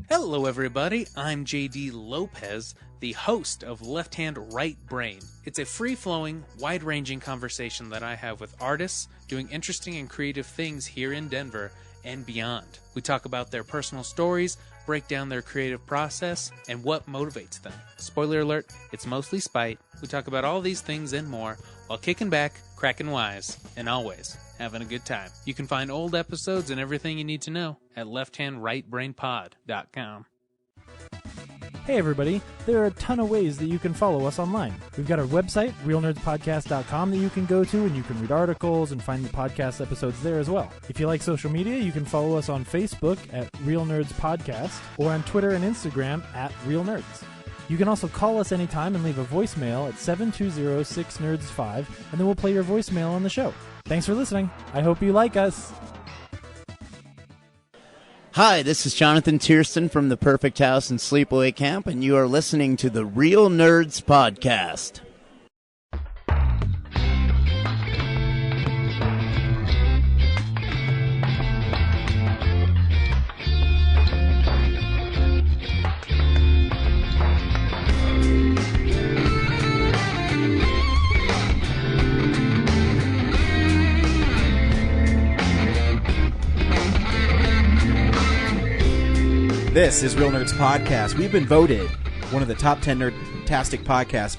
Hello, everybody. I'm JD Lopez, the host of Left Hand Right Brain. It's a free-flowing, wide-ranging conversation that I have with artists doing interesting and creative things here in Denver and beyond. We talk about their personal stories, break down their creative process, and what motivates them. Spoiler alert, it's mostly spite. We talk about all these things and more while kicking back, cracking wise, and always having a good time. You can find old episodes and everything you need to know at lefthandrightbrainpod.com. Hey everybody, there are a ton of ways that you can follow us online. We've got our website, realnerdspodcast.com, that you can go to and you can read articles and find the podcast episodes there as well. If you like social media, you can follow us on Facebook at Real Nerds Podcast or on Twitter and Instagram at Real Nerds. You can also call us anytime and leave a voicemail at 720-6nerds5, and then we'll play your voicemail on the show. Thanks for listening. I hope you like us. Hi, this is Jonathan Tiersten from The Perfect House and Sleepaway Camp, and you are listening to the Real Nerds Podcast. This is Real Nerds Podcast. We've been voted one of the top 10 nerdtastic podcasts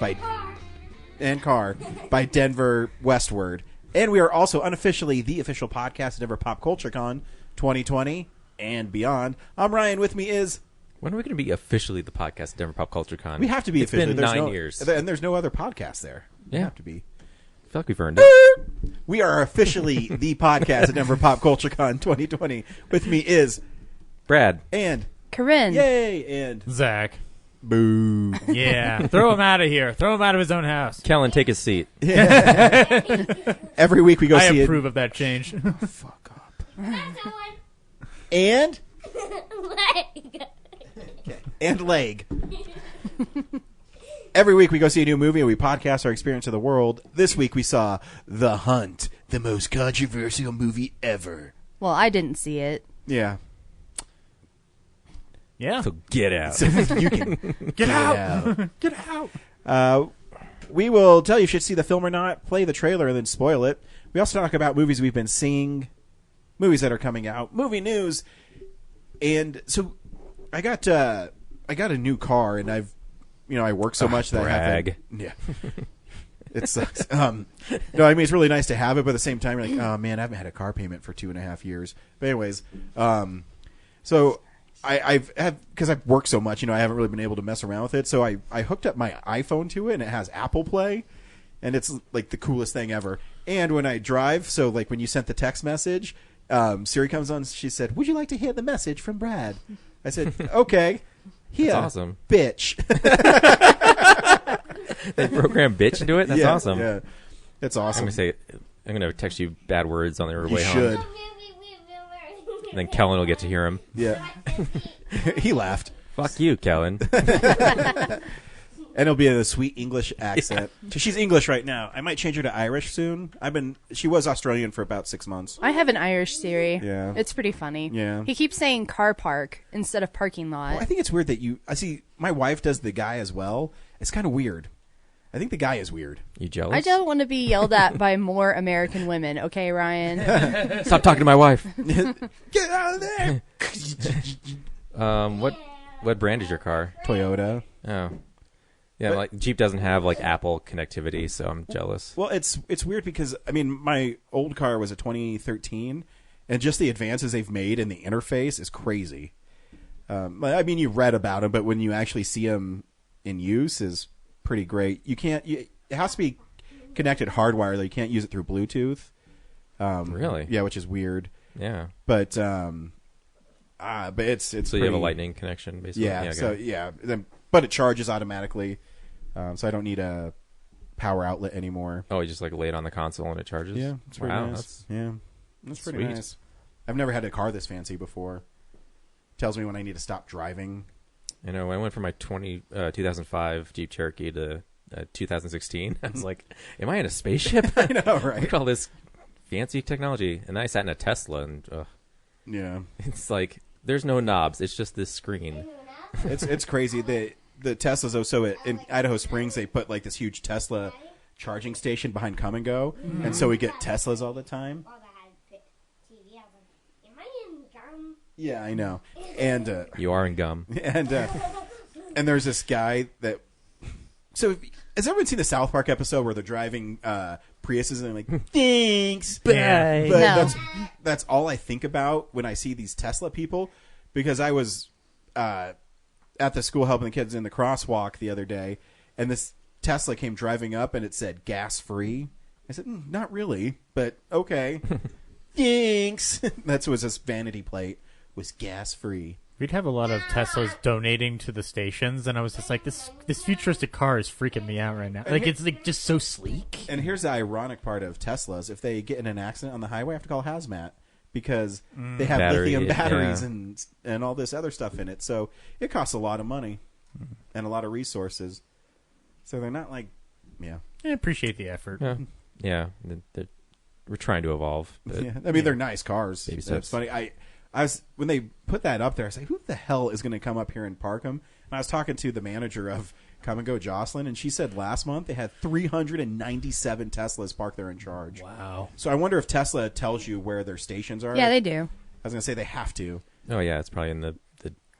by Denver Westward. And we are also unofficially the official podcast of Denver Pop Culture Con 2020 and beyond. I'm Ryan. With me is... When are we going to be officially the podcast of Denver Pop Culture Con? We have to be it's officially. It's been 9 years. And there's no other podcast there. Yeah. We have to be. I feel like we've earned it. We are officially the podcast of Denver Pop Culture Con 2020. With me is... Brad. And... Corinne. Yay! And... Zach. Boo. Yeah. Throw him out of here. Throw him out of his own house. Kellen, take his seat. Every week we go I see approve of that change. Fuck up. And? Leg. Okay. And leg. Every week we go see a new movie and we podcast our experience of the world. This week we saw The Hunt, the most controversial movie ever. Well, I didn't see it. Yeah. Yeah. So get out. So you can Get out. Get out. We will tell you if you should see the film or not, play the trailer, and then spoil it. We also talk about movies we've been seeing, movies that are coming out, movie news. And so I got a new car, and I work so much that brag. I have to, yeah. It sucks. No, I mean, it's really nice to have it, but at the same time, you're like, oh man, I haven't had a car payment for 2.5 years. But anyways, so because I've worked so much, I haven't really been able to mess around with it. So I hooked up my iPhone to it, and it has Apple Play, and it's like the coolest thing ever. And when I drive, so like when you sent the text message, Siri comes on. She said, "Would you like to hear the message from Brad?" I said, "Okay." Here, That's awesome. Bitch. They program bitch into it? That's yeah, awesome. Yeah, that's awesome. I'm going to text you bad words on the way You home. should. And then Kellen will get to hear him. Yeah. He laughed. Fuck you, Kellen. And it'll be in a sweet English accent. Yeah. She's English right now. I might change her to Irish soon. She was Australian for about 6 months. I have an Irish Siri. Yeah. It's pretty funny. Yeah. He keeps saying car park instead of parking lot. Well, I think it's weird that I see my wife does the guy as well. It's kind of weird. I think the guy is weird. You jealous? I don't want to be yelled at by more American women, okay, Ryan? Stop talking to my wife. Get out of there! What brand is your car? Toyota. Oh. Yeah, like Jeep doesn't have like Apple connectivity, so I'm jealous. Well, it's weird because my old car was a 2013, and just the advances they've made in the interface is crazy. You read about them, but when you actually see them in use, is pretty great. It has to be connected hardwired. You can't use it through Bluetooth. Really? Yeah, which is weird. Yeah. But it's so you have a lightning connection, basically. Yeah. But it charges automatically, so I don't need a power outlet anymore. Oh, you just lay it on the console and it charges. Yeah, it's pretty nice. That's pretty sweet. nice. I've never had a car this fancy before. Tells me when I need to stop driving. I know. When I went from my 2005 Jeep Cherokee to 2016, I was like, "Am I in a spaceship?" I know, right? Look at all this fancy technology, and then I sat in a Tesla, and yeah, it's like there's no knobs. It's just this screen. It's crazy. The Teslas, though, so in Idaho Springs, they put like this huge Tesla charging station behind Come and Go, and so we get Teslas all the time. Yeah, I know. And You are in gum. and there's this guy that. So has everyone seen the South Park episode where they're driving Priuses and they're like, thanks, Bye. But No. that's all I think about when I see these Tesla people, because I was at the school helping the kids in the crosswalk the other day, and this Tesla came driving up and it said gas free. I said, not really, but okay. Thanks. That was this vanity plate, was gas free. We'd have a lot of Teslas donating to the stations, and I was just like, this futuristic car is freaking me out right now. Like, it's like just so sleek. And here's the ironic part of Teslas: if they get in an accident on the highway, I have to call hazmat because they have lithium batteries and all this other stuff in it. So it costs a lot of money and a lot of resources. So they're not like, I appreciate the effort. Yeah. We're trying to evolve. But yeah. I mean, they're nice cars. Baby It's steps. funny. I was when they put that up there, I was like, who the hell is going to come up here and park them? And I was talking to the manager of Come and Go, Jocelyn, and she said last month they had 397 Teslas parked there in charge. Wow. So I wonder if Tesla tells you where their stations are. Yeah, they do. I was going to say they have to. Oh, yeah. It's probably in the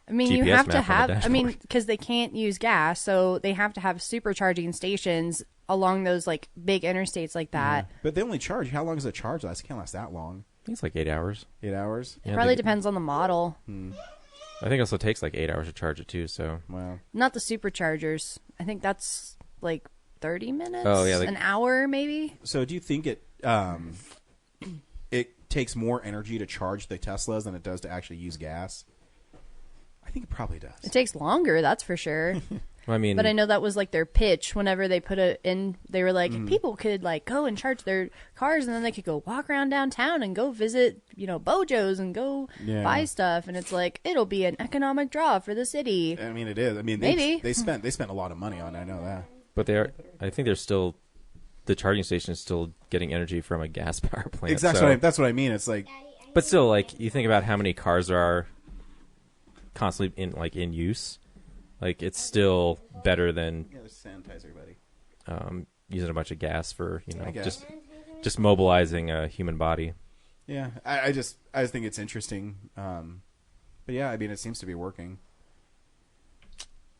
I mean, GPS you have to map on the have. I mean, dashboard. because they can't use gas, so they have to have supercharging stations along those like big interstates like that. But they only charge. How long does a charge last? It can't last that long. I think it's like 8 hours. 8 hours? Yeah, Probably they- depends on the model. I think it also takes like 8 hours to charge it, too. So Wow. Not the superchargers. I think that's like 30 minutes. Oh, yeah, like- an hour maybe. So do you think it takes more energy to charge the Teslas than it does to actually use gas? I think it probably does. It takes longer, that's for sure. I mean, But I know that was like their pitch whenever they put it in. They were like, people could like go and charge their cars, and then they could go walk around downtown and go visit, Bojos and go buy stuff. And it's like it'll be an economic draw for the city. I mean, it is. I mean, Maybe. they spent a lot of money on it. I know that. but I think they're still, the charging station is still getting energy from a gas power plant. Exactly. So, That's what I mean. It's like, but still, like, you think about how many cars there are constantly in use. Like, it's still better than there's sanitizer, buddy. using a bunch of gas for I guess. just mobilizing a human body. Yeah, I just think it's interesting. But yeah, I mean, it seems to be working.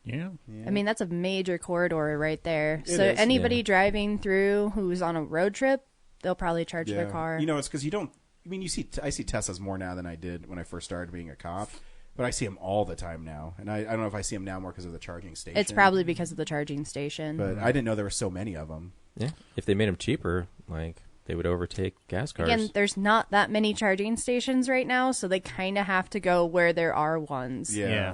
Yeah. I mean, that's a major corridor right there. It So is, anybody yeah. driving through who's on a road trip, they'll probably charge their car. It's because you don't. I mean, I see Teslas more now than I did when I first started being a cop. But I see them all the time now, and I don't know if I see them now more because of the charging station. It's probably because of the charging station. But I didn't know there were so many of them. Yeah, if they made them cheaper, like, they would overtake gas cars. Again, there's not that many charging stations right now, so they kind of have to go where there are ones. Yeah.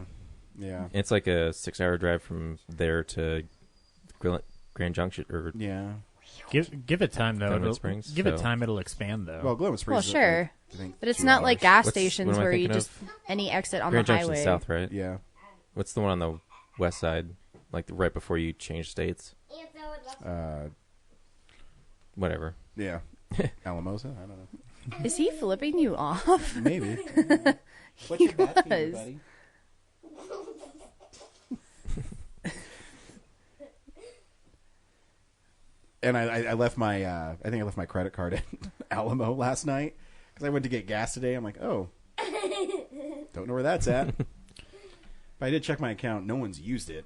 It's like a 6-hour drive from there to Grand Junction, or Yeah. Give it time though. Glenwood Springs, Give it so- time, it'll expand though. Well, Glenwood Springs. Well, is, sure. I think But it's 2 not like hours. gas What stations am I where you thinking just of? any exit on Grand the Junction highway. South, right? Yeah. What's the one on the west side, like right before you change states? Whatever. Yeah. Alamosa? I don't know. Is he flipping you off? Maybe. What's your bat fever, was. buddy? And I left my I think I left my credit card at Alamo last night because I went to get gas today. I'm like, oh, don't know where that's at. But I did check my account. No one's used it,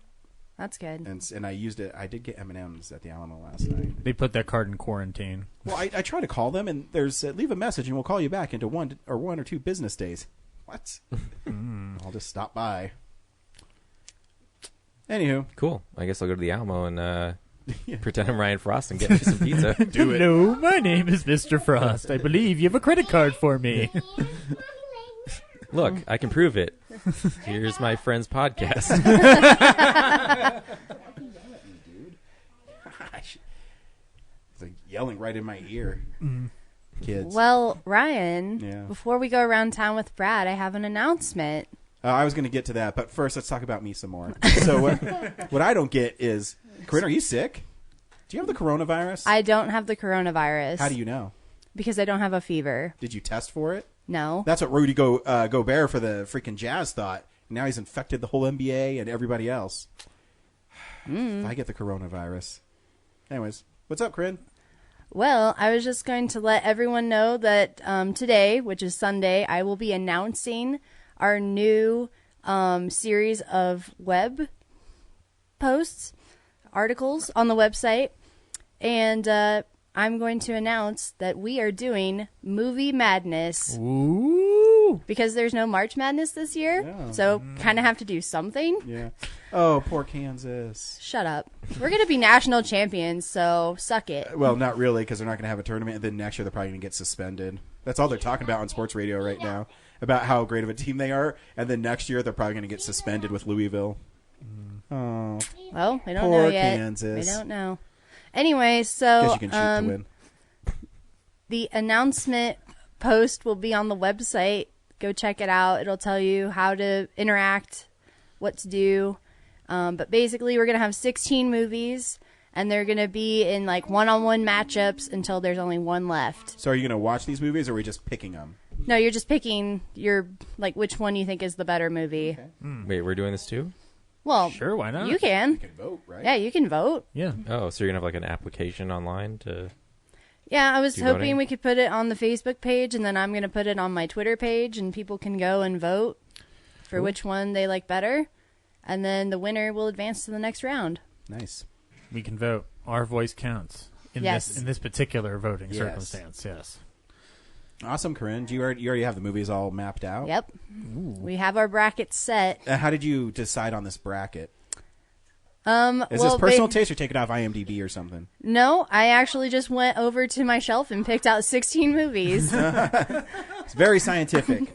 That's good. and I used it. I did get M&Ms at the Alamo last night. They put that card in quarantine. Well, I try to call them, and there's leave a message, and we'll call you back into 1 or 2 business days. What? I'll just stop by. Anywho, Cool. I guess I'll go to the Alamo and pretend I'm Ryan Frost and get me some pizza. Hello, my name is Mr. Frost. I believe you have a credit card for me. Look, I can prove it. Here's my friend's podcast. it's like yelling right in my ear. Kids. Well, Ryan, Yeah. before we go around town with Brad, I have an announcement. I was going to get to that, but first let's talk about me some more. So what I don't get is, Corinne, are you sick? Do you have the coronavirus? I don't have the coronavirus. How do you know? Because I don't have a fever. Did you test for it? No. That's what Rudy Gobert for the freaking Jazz thought. Now he's infected the whole NBA and everybody else. If I get the coronavirus. Anyways, what's up, Corinne? Well, I was just going to let everyone know that today, which is Sunday, I will be announcing our new series of web posts, articles on the website. And I'm going to announce that we are doing Movie Madness. Ooh. Because there's no March Madness this year. Yeah. So kind of have to do something. Yeah. Oh, poor Kansas. Shut up. We're going to be national champions, so suck it. Well, not really, because they're not going to have a tournament, and then next year they're probably going to get suspended. That's all they're talking about on sports radio right now, about how great of a team they are, and then next year they're probably going to get suspended with Louisville. Oh, Well, we don't poor know yet. Kansas. We don't know. Anyway, so Guess you can cheat to win. the announcement post will be on the website. Go check it out. It'll tell you how to interact, what to do. But basically, we're going to have 16 movies, and they're going to be in like one-on-one matchups until there's only one left. So are you going to watch these movies, or are we just picking them? No, you're just picking your like which one you think is the better movie. Okay. Wait, we're doing this too? Well, Sure, why not? you can. You can vote, right? Yeah, you can vote. Yeah. Oh, so you're gonna have like an application online to? Yeah, I was Do hoping voting? we could put it on the Facebook page, and then I'm going to put it on my Twitter page, and people can go and vote for which one they like better. And then the winner will advance to the next round. Nice. We can vote. Our voice counts in Yes. this particular voting Yes. circumstance. Yes. Awesome, Corinne. You already have the movies all mapped out? Yep. We have our brackets set. How did you decide on this bracket? Is Well, this personal taste or take it off IMDb or something? No, I actually just went over to my shelf and picked out 16 movies. It's very scientific.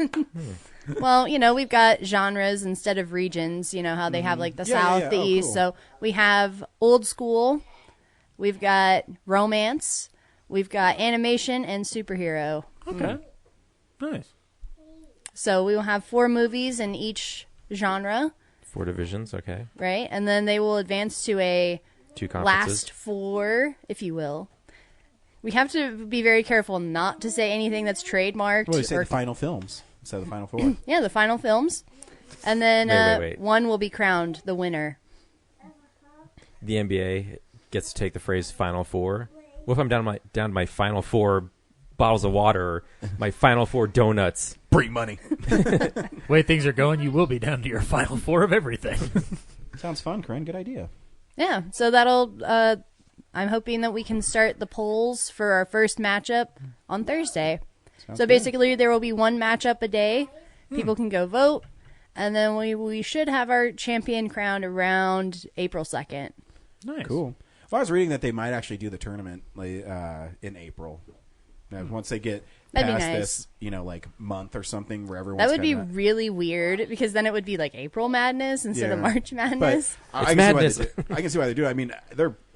Well, we've got genres instead of regions. You know how they have like the Yeah, South, yeah. the Oh, East. cool. So we have old school. We've got romance. We've got animation and superhero. Okay. Nice. So we will have 4 movies in each genre, 4 divisions, okay. right? And then they will advance to a 2 conferences. last 4, if you will. We have to be very careful not to say anything that's trademarked. Well, you say or- the final films instead of the final 4. yeah, the final films. And then Wait. one will be crowned the winner. The NBA gets to take the phrase "Final Four." What if I'm down to my final 4 bottles of water, or my final 4 donuts? Bring money. The way things are going, you will be down to your final 4 of everything. Sounds fun, Corinne. Good idea. Yeah, so that'll. I'm hoping that we can start the polls for our first matchup on Thursday. Sounds So good. basically, there will be one matchup a day. People can go vote, and then we should have our champion crowned around April 2nd. Nice. Cool. Well, I was reading that they might actually do the tournament in April. Once they get That'd be past nice. this, like month or something where everyone's That would be kinda- really weird because then it would be like April Madness instead of Yeah. March Madness. But It's I can madness. See why they do. I can see why they do it. I mean,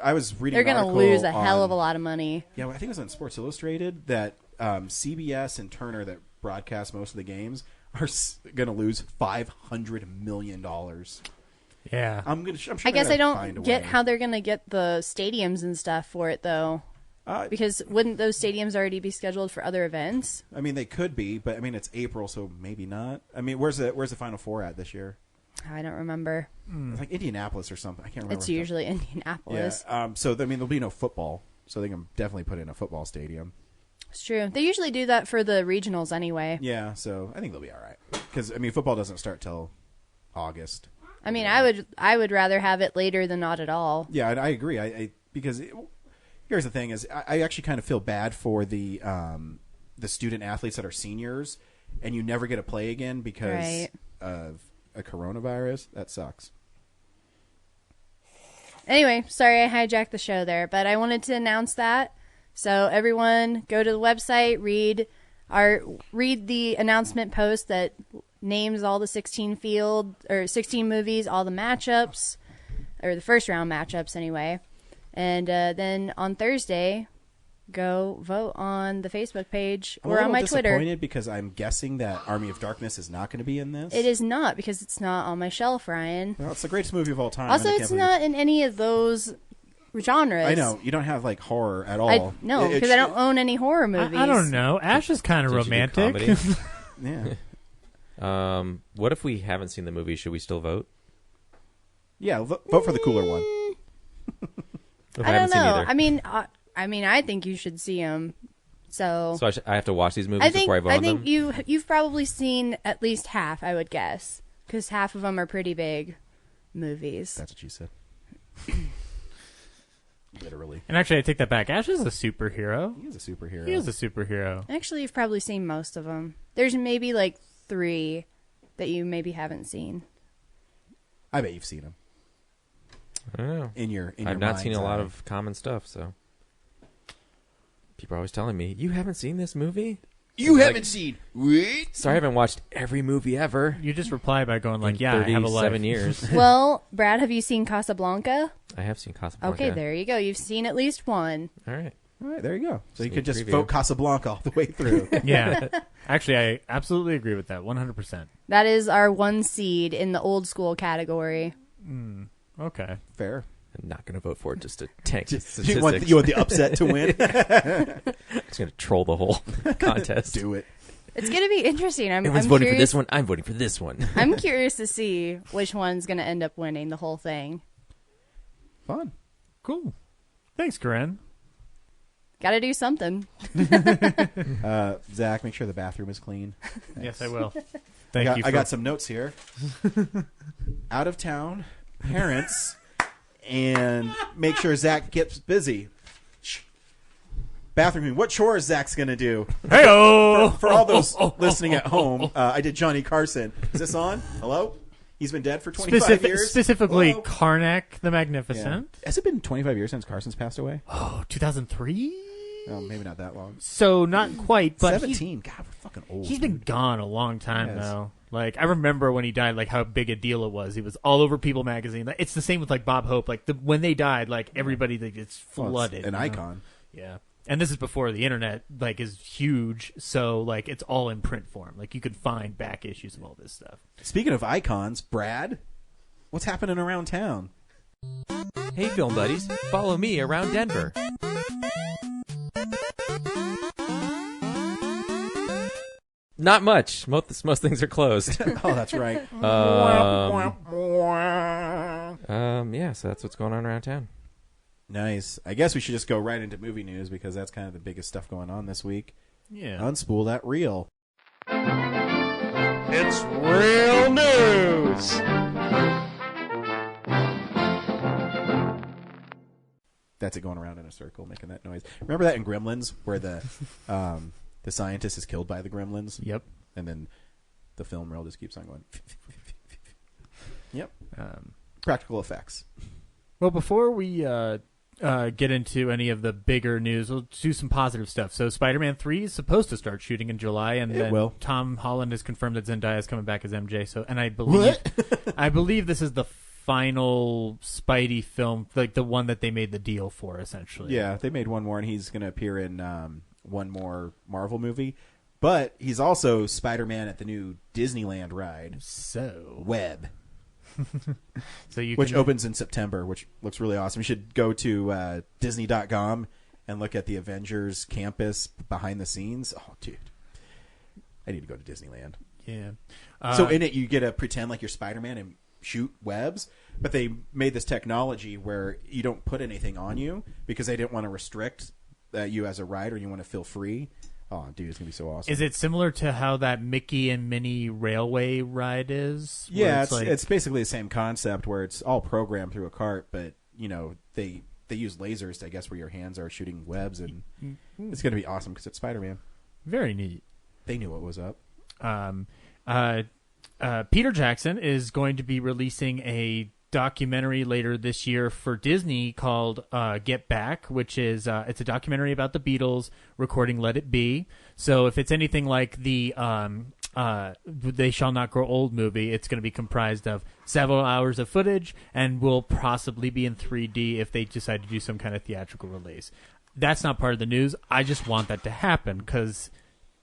I was reading. They're an going to article lose a hell on- of a lot of money. Yeah, well, I think it was on Sports Illustrated that CBS and Turner that broadcast most of the games are going to lose $500 million. Yeah. I'm sure. I guess they're I gonna find a don't get way. how they're going to get the stadiums and stuff for it, though. Because wouldn't those stadiums already be scheduled for other events? I mean, they could be, but I mean, it's April, so maybe not. I mean, where's the Final Four at this year? I don't remember. It's like Indianapolis or something. I can't remember. It's usually Indianapolis. Yeah. So I mean, there'll be no football, so they can definitely put in a football stadium. It's true. They usually do that for the regionals anyway. Yeah. So I think they'll be all right because I mean, football doesn't start till August. I mean, I would rather have it later than not at all. Yeah, I agree. Because here's the thing: is I actually kind of feel bad for the student athletes that are seniors, and you never get to play again because Right. of a coronavirus. That sucks. Anyway, sorry I hijacked the show there, but I wanted to announce that. So everyone, go to the website, read the announcement post that names all the 16 movies, all the matchups, or the first round matchups anyway. And then on Thursday, go vote on the Facebook page I'm or a on little my Twitter. disappointed because I'm guessing that Army of Darkness is not going to be in this. It is not because it's not on my shelf, Ryan. Well, it's the greatest movie of all time. Also, and I can't it's believe not in any of those genres. I know you don't have like horror at all. No, because I don't own any horror movies. I don't know. Ash is kind of Did you do romantic. comedy? Yeah. What if we haven't seen the movie? Should we still vote? Yeah, vote for the cooler one. If I haven't don't know. seen either. I mean, I think you should see them. So I have to watch these movies before I vote on them? you've probably seen at least half, I would guess, because half of them are pretty big movies. That's what you said. Literally. And actually, I take that back. Ash is a superhero. He is a superhero. He is a superhero. Actually, you've probably seen most of them. There's maybe like 3 that you maybe haven't seen. I bet you've seen him. I don't know. I've not seen a lot mind's of common stuff, so people are always telling me, "You haven't seen this movie? You haven't seen what? Sorry, I haven't watched every movie ever. You just reply by going like, in "Yeah, I have a life." 37 years. Well, Brad, have you seen Casablanca? I have seen Casablanca. Okay, there you go. You've seen at least one. All right. All right, there you go. So you Sneak could just preview. vote Casablanca all the way through. Yeah. Actually, I absolutely agree with that. 100%. That is our 1 seed in the old school category. Okay. Fair. I'm not going to vote for it just to tank the You statistics. want the upset to win? I'm just going to troll the whole contest. Do it. It's going to be interesting. Everyone's I'm voting curious, for this one. I'm voting for this one. I'm curious to see which one's going to end up winning the whole thing. Fun. Cool. Thanks, Corinne. Got to do something. Zach, make sure the bathroom is clean. Yes, I will. Thank you. I got some notes here. Out of town, parents, and make sure Zach gets busy. Shh. Bathroom. What chores Zach's going to do? Hey-o! For all those listening at home, I did Johnny Carson. Is this on? Hello? He's been dead for 25 years. Specifically, Hello? Karnak the Yeah. Magnificent. Has it been 25 years since Carson's passed away? Oh, 2003? Oh, maybe not that long. So, not quite, but 17. God, we're fucking old. he's been gone a long time, Yes. though. Like, I remember when he died, like, how big a deal it was. He was all over People magazine. It's the same with, like, Bob Hope. Like, when they died, like, everybody, like, it's Well, it's flooded. an you know? icon. Yeah. And this is before the internet, like, is huge. So, like, it's all in print form. Like, you could find back issues of all this stuff. Speaking of icons, Brad, what's happening around town? Hey, film buddies, follow me around Denver. Not much. Most things are closed. Oh, that's right. Yeah, so that's what's going on around town. Nice. I guess we should just go right into movie news because that's kind of the biggest stuff going on this week. Yeah. Unspool that reel. It's real news. That's it going around in a circle, making that noise. Remember that in Gremlins where the scientist is killed by the gremlins? Yep. And then the film reel just keeps on going. Yep. Practical effects. Well, before we get into any of the bigger news, we'll do some positive stuff. So Spider-Man 3 is supposed to start shooting in July, and It then will. Tom Holland has confirmed that Zendaya is coming back as MJ. So, and I believe I believe this is the final Spidey film, like the one that they made the deal for, essentially. Yeah, they made one more, and he's going to appear in one more Marvel movie. But he's also Spider-Man at the new Disneyland ride, So, Web, which opens in September, which looks really awesome. You should go to Disney.com and look at the Avengers campus behind the scenes. Oh, dude. I need to go to Disneyland. Yeah. So in it, you get to pretend like you're Spider-Man and shoot webs, but they made this technology where you don't put anything on you because they didn't want to restrict you as a rider. You want to feel free. Oh, dude, it's going to be so awesome. Is it similar to how that Mickey and Minnie Railway ride is? Where Yeah, like, it's basically the same concept where it's all programmed through a cart, but, you know, they use lasers, I guess, where your hands are shooting webs, and it's going to be awesome because it's Spider-Man. very neat. They knew what was up. Peter Jackson is going to be releasing a documentary later this year for Disney called Get Back, which is it's a documentary about the Beatles recording Let It Be. So if it's anything like the They Shall Not Grow Old movie, it's going to be comprised of several hours of footage and will possibly be in 3D if they decide to do some kind of theatrical release. That's not part of the news. I just want that to happen because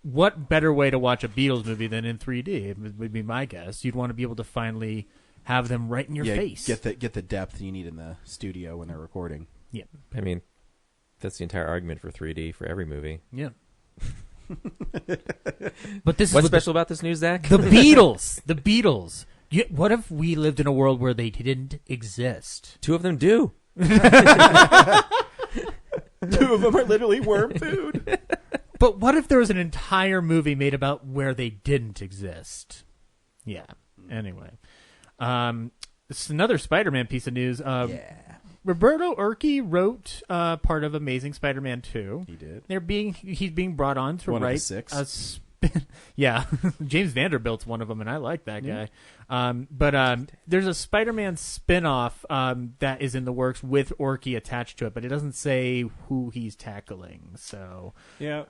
what better way to watch a Beatles movie than in 3D? It would be my guess. You'd want to be able to finally have them right in your face. Get the depth you need in the studio when they're recording. Yeah. I mean, that's the entire argument for 3D for every movie. Yeah. But this is What's what special about this news, Zach? the Beatles. The Beatles. What if we lived in a world where they didn't exist? 2 of them do. 2 of them are literally worm food. But what if there was an entire movie made about where they didn't exist? Yeah. Anyway. This is another Spider-Man piece of news. Roberto Urquidi wrote part of Amazing Spider-Man 2. He did. He's being brought on to One of the write 6. a spin. Yeah, James Vanderbilt's one of them, and I like that guy. But there's a Spider-Man spin-off that is in the works with Urquidi attached to it, but it doesn't say who he's tackling. So, Yeah.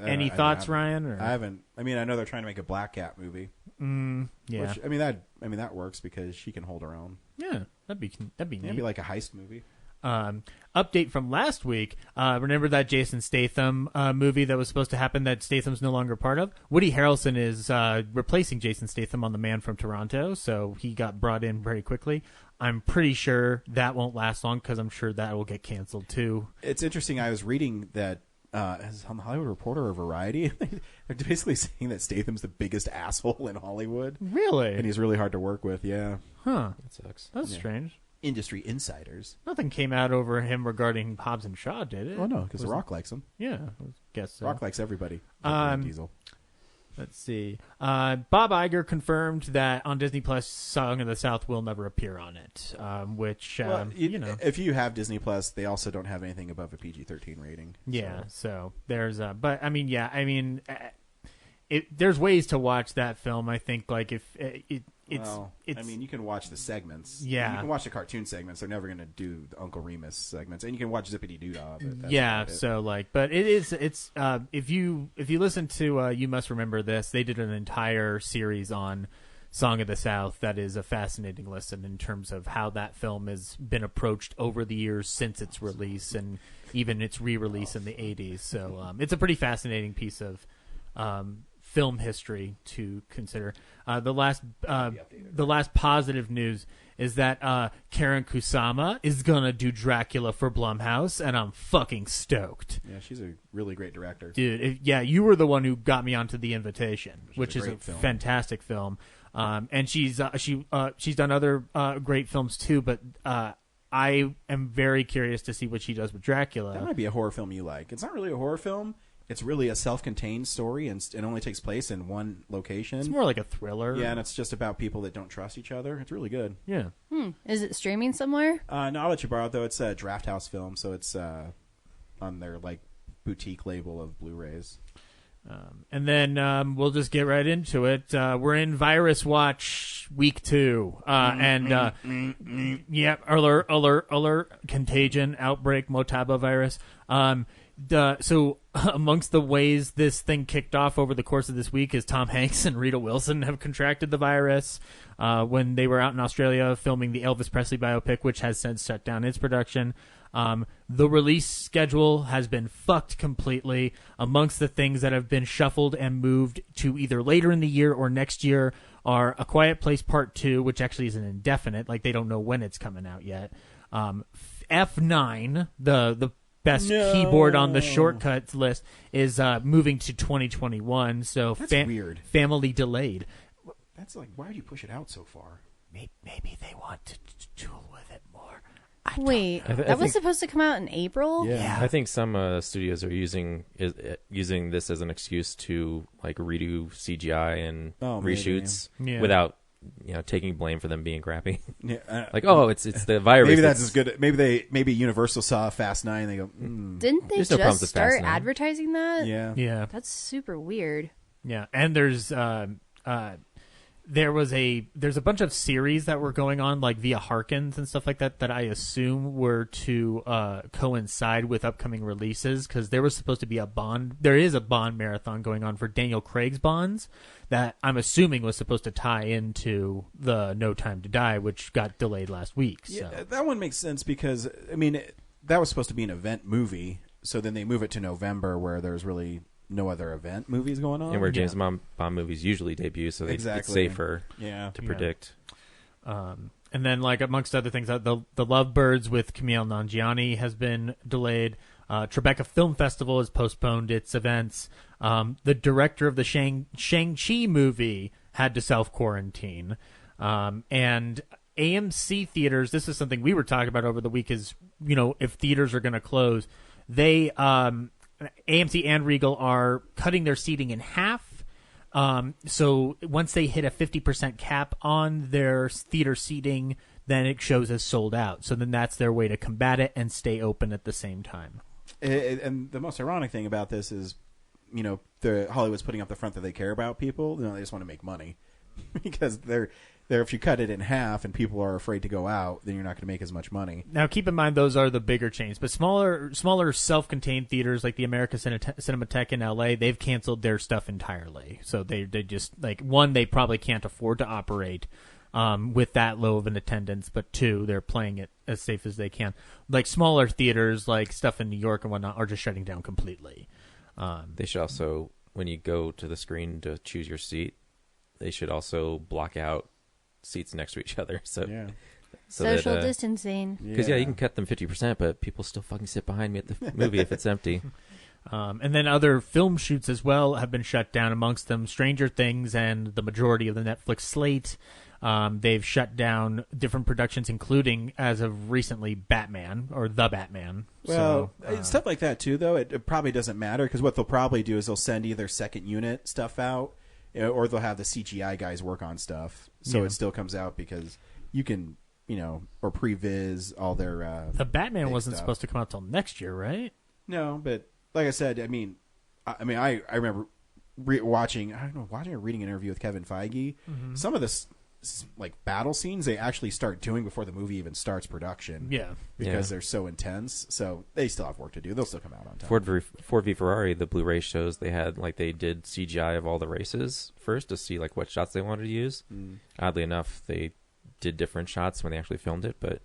any thoughts, Ryan? Or? I haven't. I mean, I know they're trying to make a Black Cat movie. Yeah. Which, that works because she can hold her own. Yeah, that'd be neat. It'd be like a heist movie. Update from last week. Remember that Jason Statham movie that was supposed to happen that Statham's no longer part of? Woody Harrelson is replacing Jason Statham on The Man from Toronto, so he got brought in very quickly. I'm pretty sure that won't last long because I'm sure that will get canceled too. It's interesting. I was reading that on the Hollywood Reporter or Variety. They're basically saying that Statham's the biggest asshole in Hollywood. Really? And he's really hard to work with, yeah. Huh. That sucks. That's strange. Industry insiders. Nothing came out over him regarding Hobbs and Shaw, did it? Oh, no, because Rock likes him. Yeah, I guess so. Rock likes everybody. Diesel. Let's see. Bob Iger confirmed that on Disney Plus, Song of the South will never appear on it, which, if you have Disney Plus, they also don't have anything above a PG-13 rating. Yeah, so there's but I mean, there's ways to watch that film. I think, like, if I mean, you can watch the segments. Yeah. You can watch the cartoon segments. They're never going to do the Uncle Remus segments. And you can watch Zippity Doo-Dah. Yeah, so, like, but it's if you listen to You Must Remember This, they did an entire series on Song of the South that is a fascinating listen in terms of how that film has been approached over the years since its release and even its re-release in the 80s. So it's a pretty fascinating piece of film history to consider. The last positive news is that Karen Kusama is gonna do Dracula for Blumhouse, and I'm fucking stoked. Yeah, she's a really great director, dude. You were the one who got me onto The Invitation, which is a fantastic film. And she's done other great films too, but I am very curious to see what she does with Dracula. That might be a horror film you like. It's not really a horror film. It's really a self-contained story, and it only takes place in one location. It's more like a thriller. Yeah, and it's just about people that don't trust each other. It's really good. Yeah. Is it streaming somewhere? No, I'll let you borrow it, though. It's a Draft House film, so it's on their like boutique label of Blu-rays. And then we'll just get right into it. We're in Virus Watch Week 2. Alert, contagion, outbreak, Motaba virus. So amongst the ways this thing kicked off over the course of this week is Tom Hanks and Rita Wilson have contracted the virus when they were out in Australia filming the Elvis Presley biopic, which has since shut down its production. The release schedule has been fucked completely. Amongst the things that have been shuffled and moved to either later in the year or next year are A Quiet Place Part 2, which actually is an indefinite, like they don't know when it's coming out yet. F9, the best keyboard on the shortcuts list, is moving to 2021. So that's weird. Family delayed. That's like, why would you push it out so far? Maybe they want to tool with it more. Wait, that was supposed to come out in April? Yeah. I think some studios are using this as an excuse to like redo CGI and reshoots without taking blame for them being crappy. Yeah, it's the virus. Maybe that's as good. Maybe Universal saw Fast 9. And they go, Didn't they just start advertising that? Yeah. That's super weird. Yeah, and there's a bunch of series that were going on like via Harkins and stuff like that I assume were to coincide with upcoming releases, because there was supposed to be there is a Bond marathon going on for Daniel Craig's Bonds that I'm assuming was supposed to tie into the No Time to Die, which got delayed last week. So. Yeah, that one makes sense because, I mean, that was supposed to be an event movie, so then they move it to November where there's really no other event movies going on. And where James Bond movies usually debut, so it's safer to predict. And then, like, amongst other things, the Lovebirds with Kumail Nanjiani has been delayed. Tribeca Film Festival has postponed its events. The director of the Shang-Chi movie had to self-quarantine. And AMC theaters, this is something we were talking about over the week, is, you know, if theaters are going to close, they, AMC and Regal are cutting their seating in half. So once they hit a 50% cap on their theater seating, then it shows as sold out. So then that's their way to combat it and stay open at the same time. And the most ironic thing about this is, you know, Hollywood's putting up the front that they care about people. You know, they just want to make money because they're if you cut it in half and people are afraid to go out, then you're not going to make as much money. Now, keep in mind those are the bigger chains, but smaller self-contained theaters like the America Cinematheque in LA, they've canceled their stuff entirely. So they just, like, one, they probably can't afford to operate with that low of an attendance, but two, they're playing it as safe as they can. Like smaller theaters, like stuff in New York and whatnot, are just shutting down completely. They should also, when you go to the screen to choose your seat, they should also block out seats next to each other. So social distancing. Because you can cut them 50%, but people still fucking sit behind me at the movie if it's empty. And then other film shoots as well have been shut down. Amongst them, Stranger Things and the majority of the Netflix slate. They've shut down different productions, including, as of recently, Batman or The Batman. Well, stuff like that too, though. It probably doesn't matter because what they'll probably do is they'll send either second unit stuff out, or they'll have the CGI guys work on stuff, so it still comes out because you can, you know, or previs all their. The Batman wasn't supposed to come out till next year, right? No, but like I said, I remember watching or reading an interview with Kevin Feige. Mm-hmm. Some of this, like, battle scenes they actually start doing before the movie even starts production. Yeah, because they're so intense. So they still have work to do. They'll still come out on time. Ford v Ferrari, the Blu-ray shows they did CGI of all the races first to see like what shots they wanted to use. Oddly enough, they did different shots when they actually filmed it, but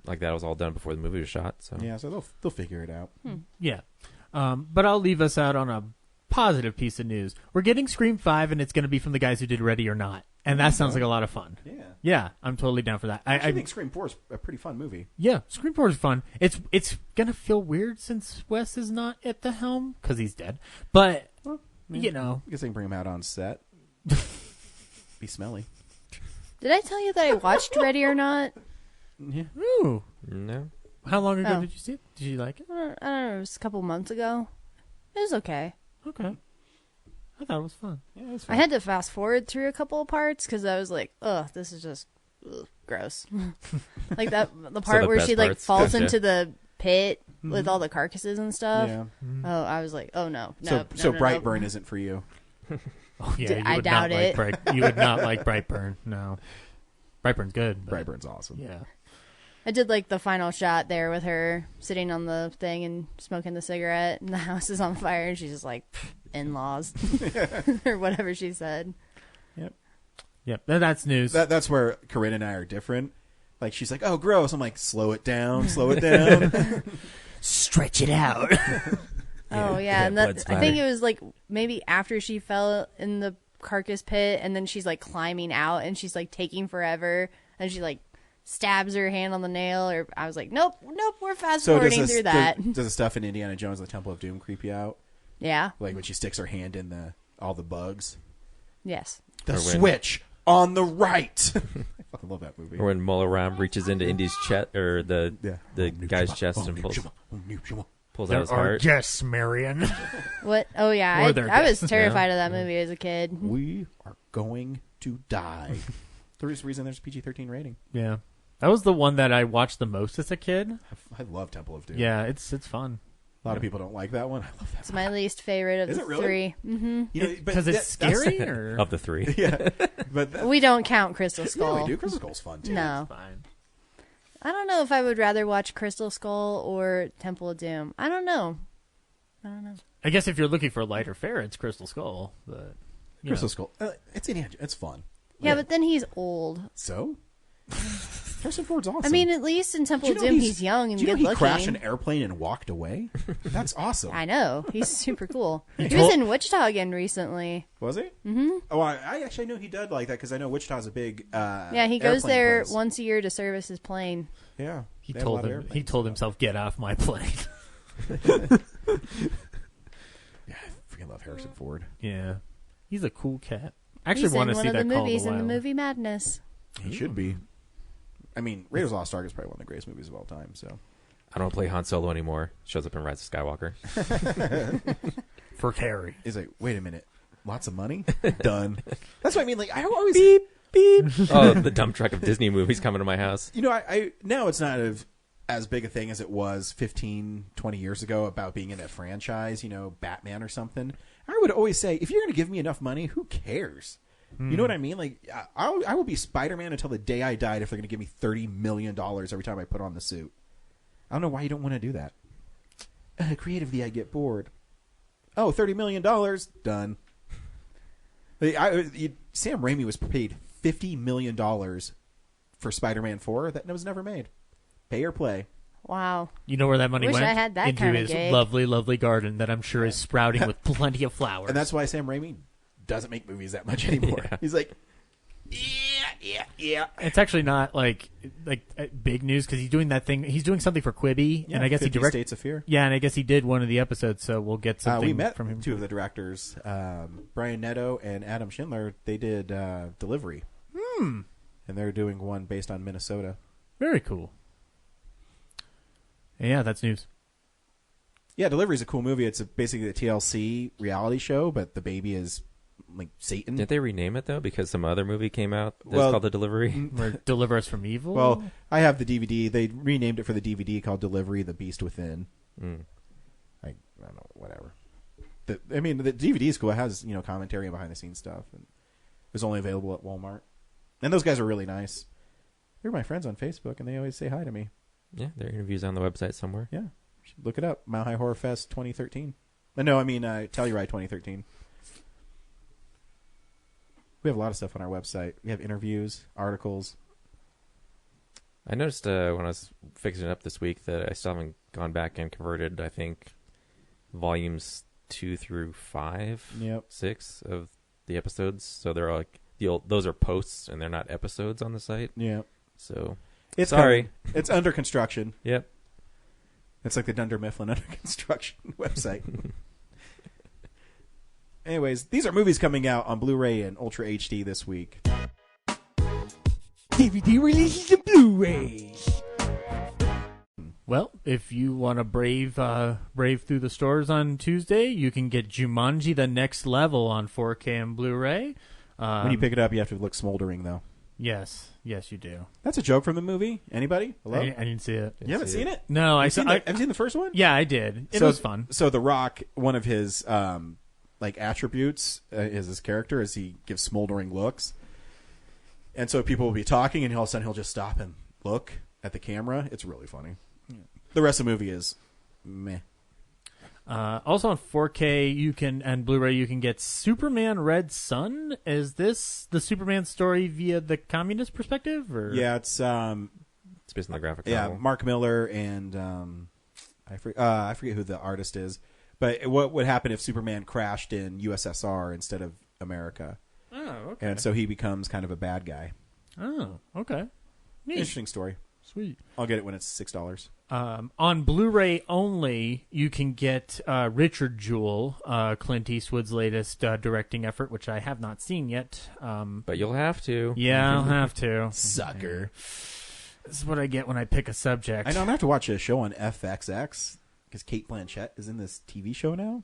like that was all done before the movie was shot. So so they'll figure it out. Yeah, but I'll leave us out on a positive piece of news. We're getting Scream 5, and it's going to be from the guys who did Ready or Not. And that sounds like a lot of fun. Yeah, I'm totally down for that. I think Scream 4 is a pretty fun movie. Yeah, Scream 4 is fun. It's going to feel weird since Wes is not at the helm, because he's dead. But, you know. I guess they can bring him out on set. Be smelly. Did I tell you that I watched Ready or Not? Yeah. Ooh. No. How long ago did you see it? Did you like it? I don't know. It was a couple months ago. It was okay. Okay. I thought it was fun. Yeah, it was fun. I had to fast forward through a couple of parts because I was like, "Ugh, this is just gross." Like the part where she like falls into the pit with all the carcasses and stuff. Yeah. Oh, I was like, "Oh no, no." So Brightburn isn't for you. Oh yeah, I doubt it. You would not like Brightburn. No, Brightburn's good. Brightburn's awesome. Yeah. I did like the final shot there with her sitting on the thing and smoking the cigarette, and the house is on fire, and she's just like, "In-laws," or whatever she said. Yep. That's news. That's where Corinne and I are different. Like, she's like, "Oh, gross." I'm like, "Slow it down, slow it down, stretch it out." Oh yeah, and I think it was like maybe after she fell in the carcass pit, and then she's like climbing out, and she's like taking forever, and she like stabs her hand on the nail, or I was like, nope, we're fast forwarding through that. Does the stuff in Indiana Jones and the Temple of Doom creep you out? Yeah. Like when she sticks her hand in all the bugs? Yes. The switch on the right. I fucking love that movie. Or when Mola Ram reaches into Indy's chest, or the guy's chest and pulls out his heart. Yes, Marion. What? Oh yeah, I was terrified of that movie as a kid. We are going to die. The reason there's a PG-13 rating. Yeah. That was the one that I watched the most as a kid. I love Temple of Doom. Yeah, it's fun. A lot of people don't like that one. I love that. It's my least favorite of the three. Mm-hmm. Because it's scary? Or? Of the three. Yeah. But we don't count Crystal Skull. Yeah, we do. Crystal Skull's fun, too. No. It's fine. I don't know if I would rather watch Crystal Skull or Temple of Doom. I don't know. I guess if you're looking for lighter fare, it's Crystal Skull. But Crystal Skull. It's fun. Yeah, but then he's old. So? Harrison Ford's awesome. I mean, at least in Temple of Doom, he's young and good looking. He crashed an airplane and walked away? That's awesome. I know. He's super cool. He was in Wichita again recently. Was he? Mm-hmm. Oh, I actually knew he did like that because I know Wichita's a big yeah, he goes there once a year to service his plane. Yeah. He told himself, get off my plane. Yeah, I freaking love Harrison Ford. Yeah. He's a cool cat. I actually want to see that Call of the movies in the movie Madness. He should be. I mean, Raiders of the Lost Ark is probably one of the greatest movies of all time. So I don't play Han Solo anymore. Shows up in Rise of Skywalker. For Carrie. He's like, wait a minute, lots of money? Done. That's what I mean. Like I always beep beep. Oh, the dump truck of Disney movies coming to my house. You know, I now it's not as big a thing as it was 15, 20 years ago about being in a franchise. You know, Batman or something. I would always say, if you're going to give me enough money, who cares? You know what I mean? Like, I will be Spider-Man until the day I died if they're going to give me $30 million every time I put on the suit. I don't know why you don't want to do that. Creatively, I get bored. Oh, $30 million. Done. Sam Raimi was paid $50 million for Spider-Man 4 that was never made. Pay or play. Wow. You know where that money Wish went? I had that into kind of his gig. lovely, lovely garden that I'm sure is sprouting with plenty of flowers. And that's why Sam Raimi doesn't make movies that much anymore. Yeah. He's like, yeah. It's actually not like big news because he's doing that thing. He's doing something for Quibi, and I guess he directed States of Fear. Yeah, and I guess he did one of the episodes, so we'll get something we met from him. Two of the directors, Brian Netto and Adam Schindler. They did Delivery. And they're doing one based on Minnesota. Very cool. Yeah, that's news. Yeah, Delivery is a cool movie. It's basically a TLC reality show, but the baby is like Satan. Didn't they rename it though? Because some other movie came out that's called The Delivery. Or Deliver Us from Evil. Well, I have the DVD. They renamed it for the DVD called Delivery: The Beast Within. I don't know, whatever. The DVD is cool. It has commentary and behind the scenes stuff, and it was only available at Walmart. And those guys are really nice. They're my friends on Facebook, and they always say hi to me. Yeah, their interviews on the website somewhere. Yeah, you should look it up. Mile High Horror Fest 2013. No, I mean Telluride 2013. We have a lot of stuff on our website. We have interviews, articles. I noticed when I was fixing it up this week that I still haven't gone back and converted, I think, volumes 2 through 5, 6 of the episodes. So they're like those are posts and they're not episodes on the site. Yeah. So it's sorry. It's under construction. Yep. It's like the Dunder Mifflin under construction website. Anyways, these are movies coming out on Blu-ray and Ultra HD this week. DVD releases and Blu-rays. Well, if you want to brave through the stores on Tuesday, you can get Jumanji: The Next Level on 4K and Blu-ray. When you pick it up, you have to look smoldering, though. Yes, you do. That's a joke from the movie. Anybody? Hello? I didn't see it. You haven't seen it? No, have you seen the first one? Yeah, I did. It was fun. So The Rock, one of his attributes is his character is he gives smoldering looks. And so people will be talking, and all of a sudden he'll just stop and look at the camera. It's really funny. Yeah. The rest of the movie is meh. Also on 4K and Blu-ray, you can get Superman Red Sun. Is this the Superman story via the communist perspective? Or? Yeah, it's based on the graphic novel. Yeah, Mark Miller and I forget who the artist is. But what would happen if Superman crashed in USSR instead of America? Oh, okay. And so he becomes kind of a bad guy. Oh, okay. Neat. Interesting story. Sweet. I'll get it when it's $6. On Blu-ray only, you can get Richard Jewell, Clint Eastwood's latest directing effort, which I have not seen yet. But you'll have to. Yeah, I'll have to. Sucker. This is what I get when I pick a subject. I know I'm going to have to watch a show on FXX because Cate Blanchett is in this TV show now.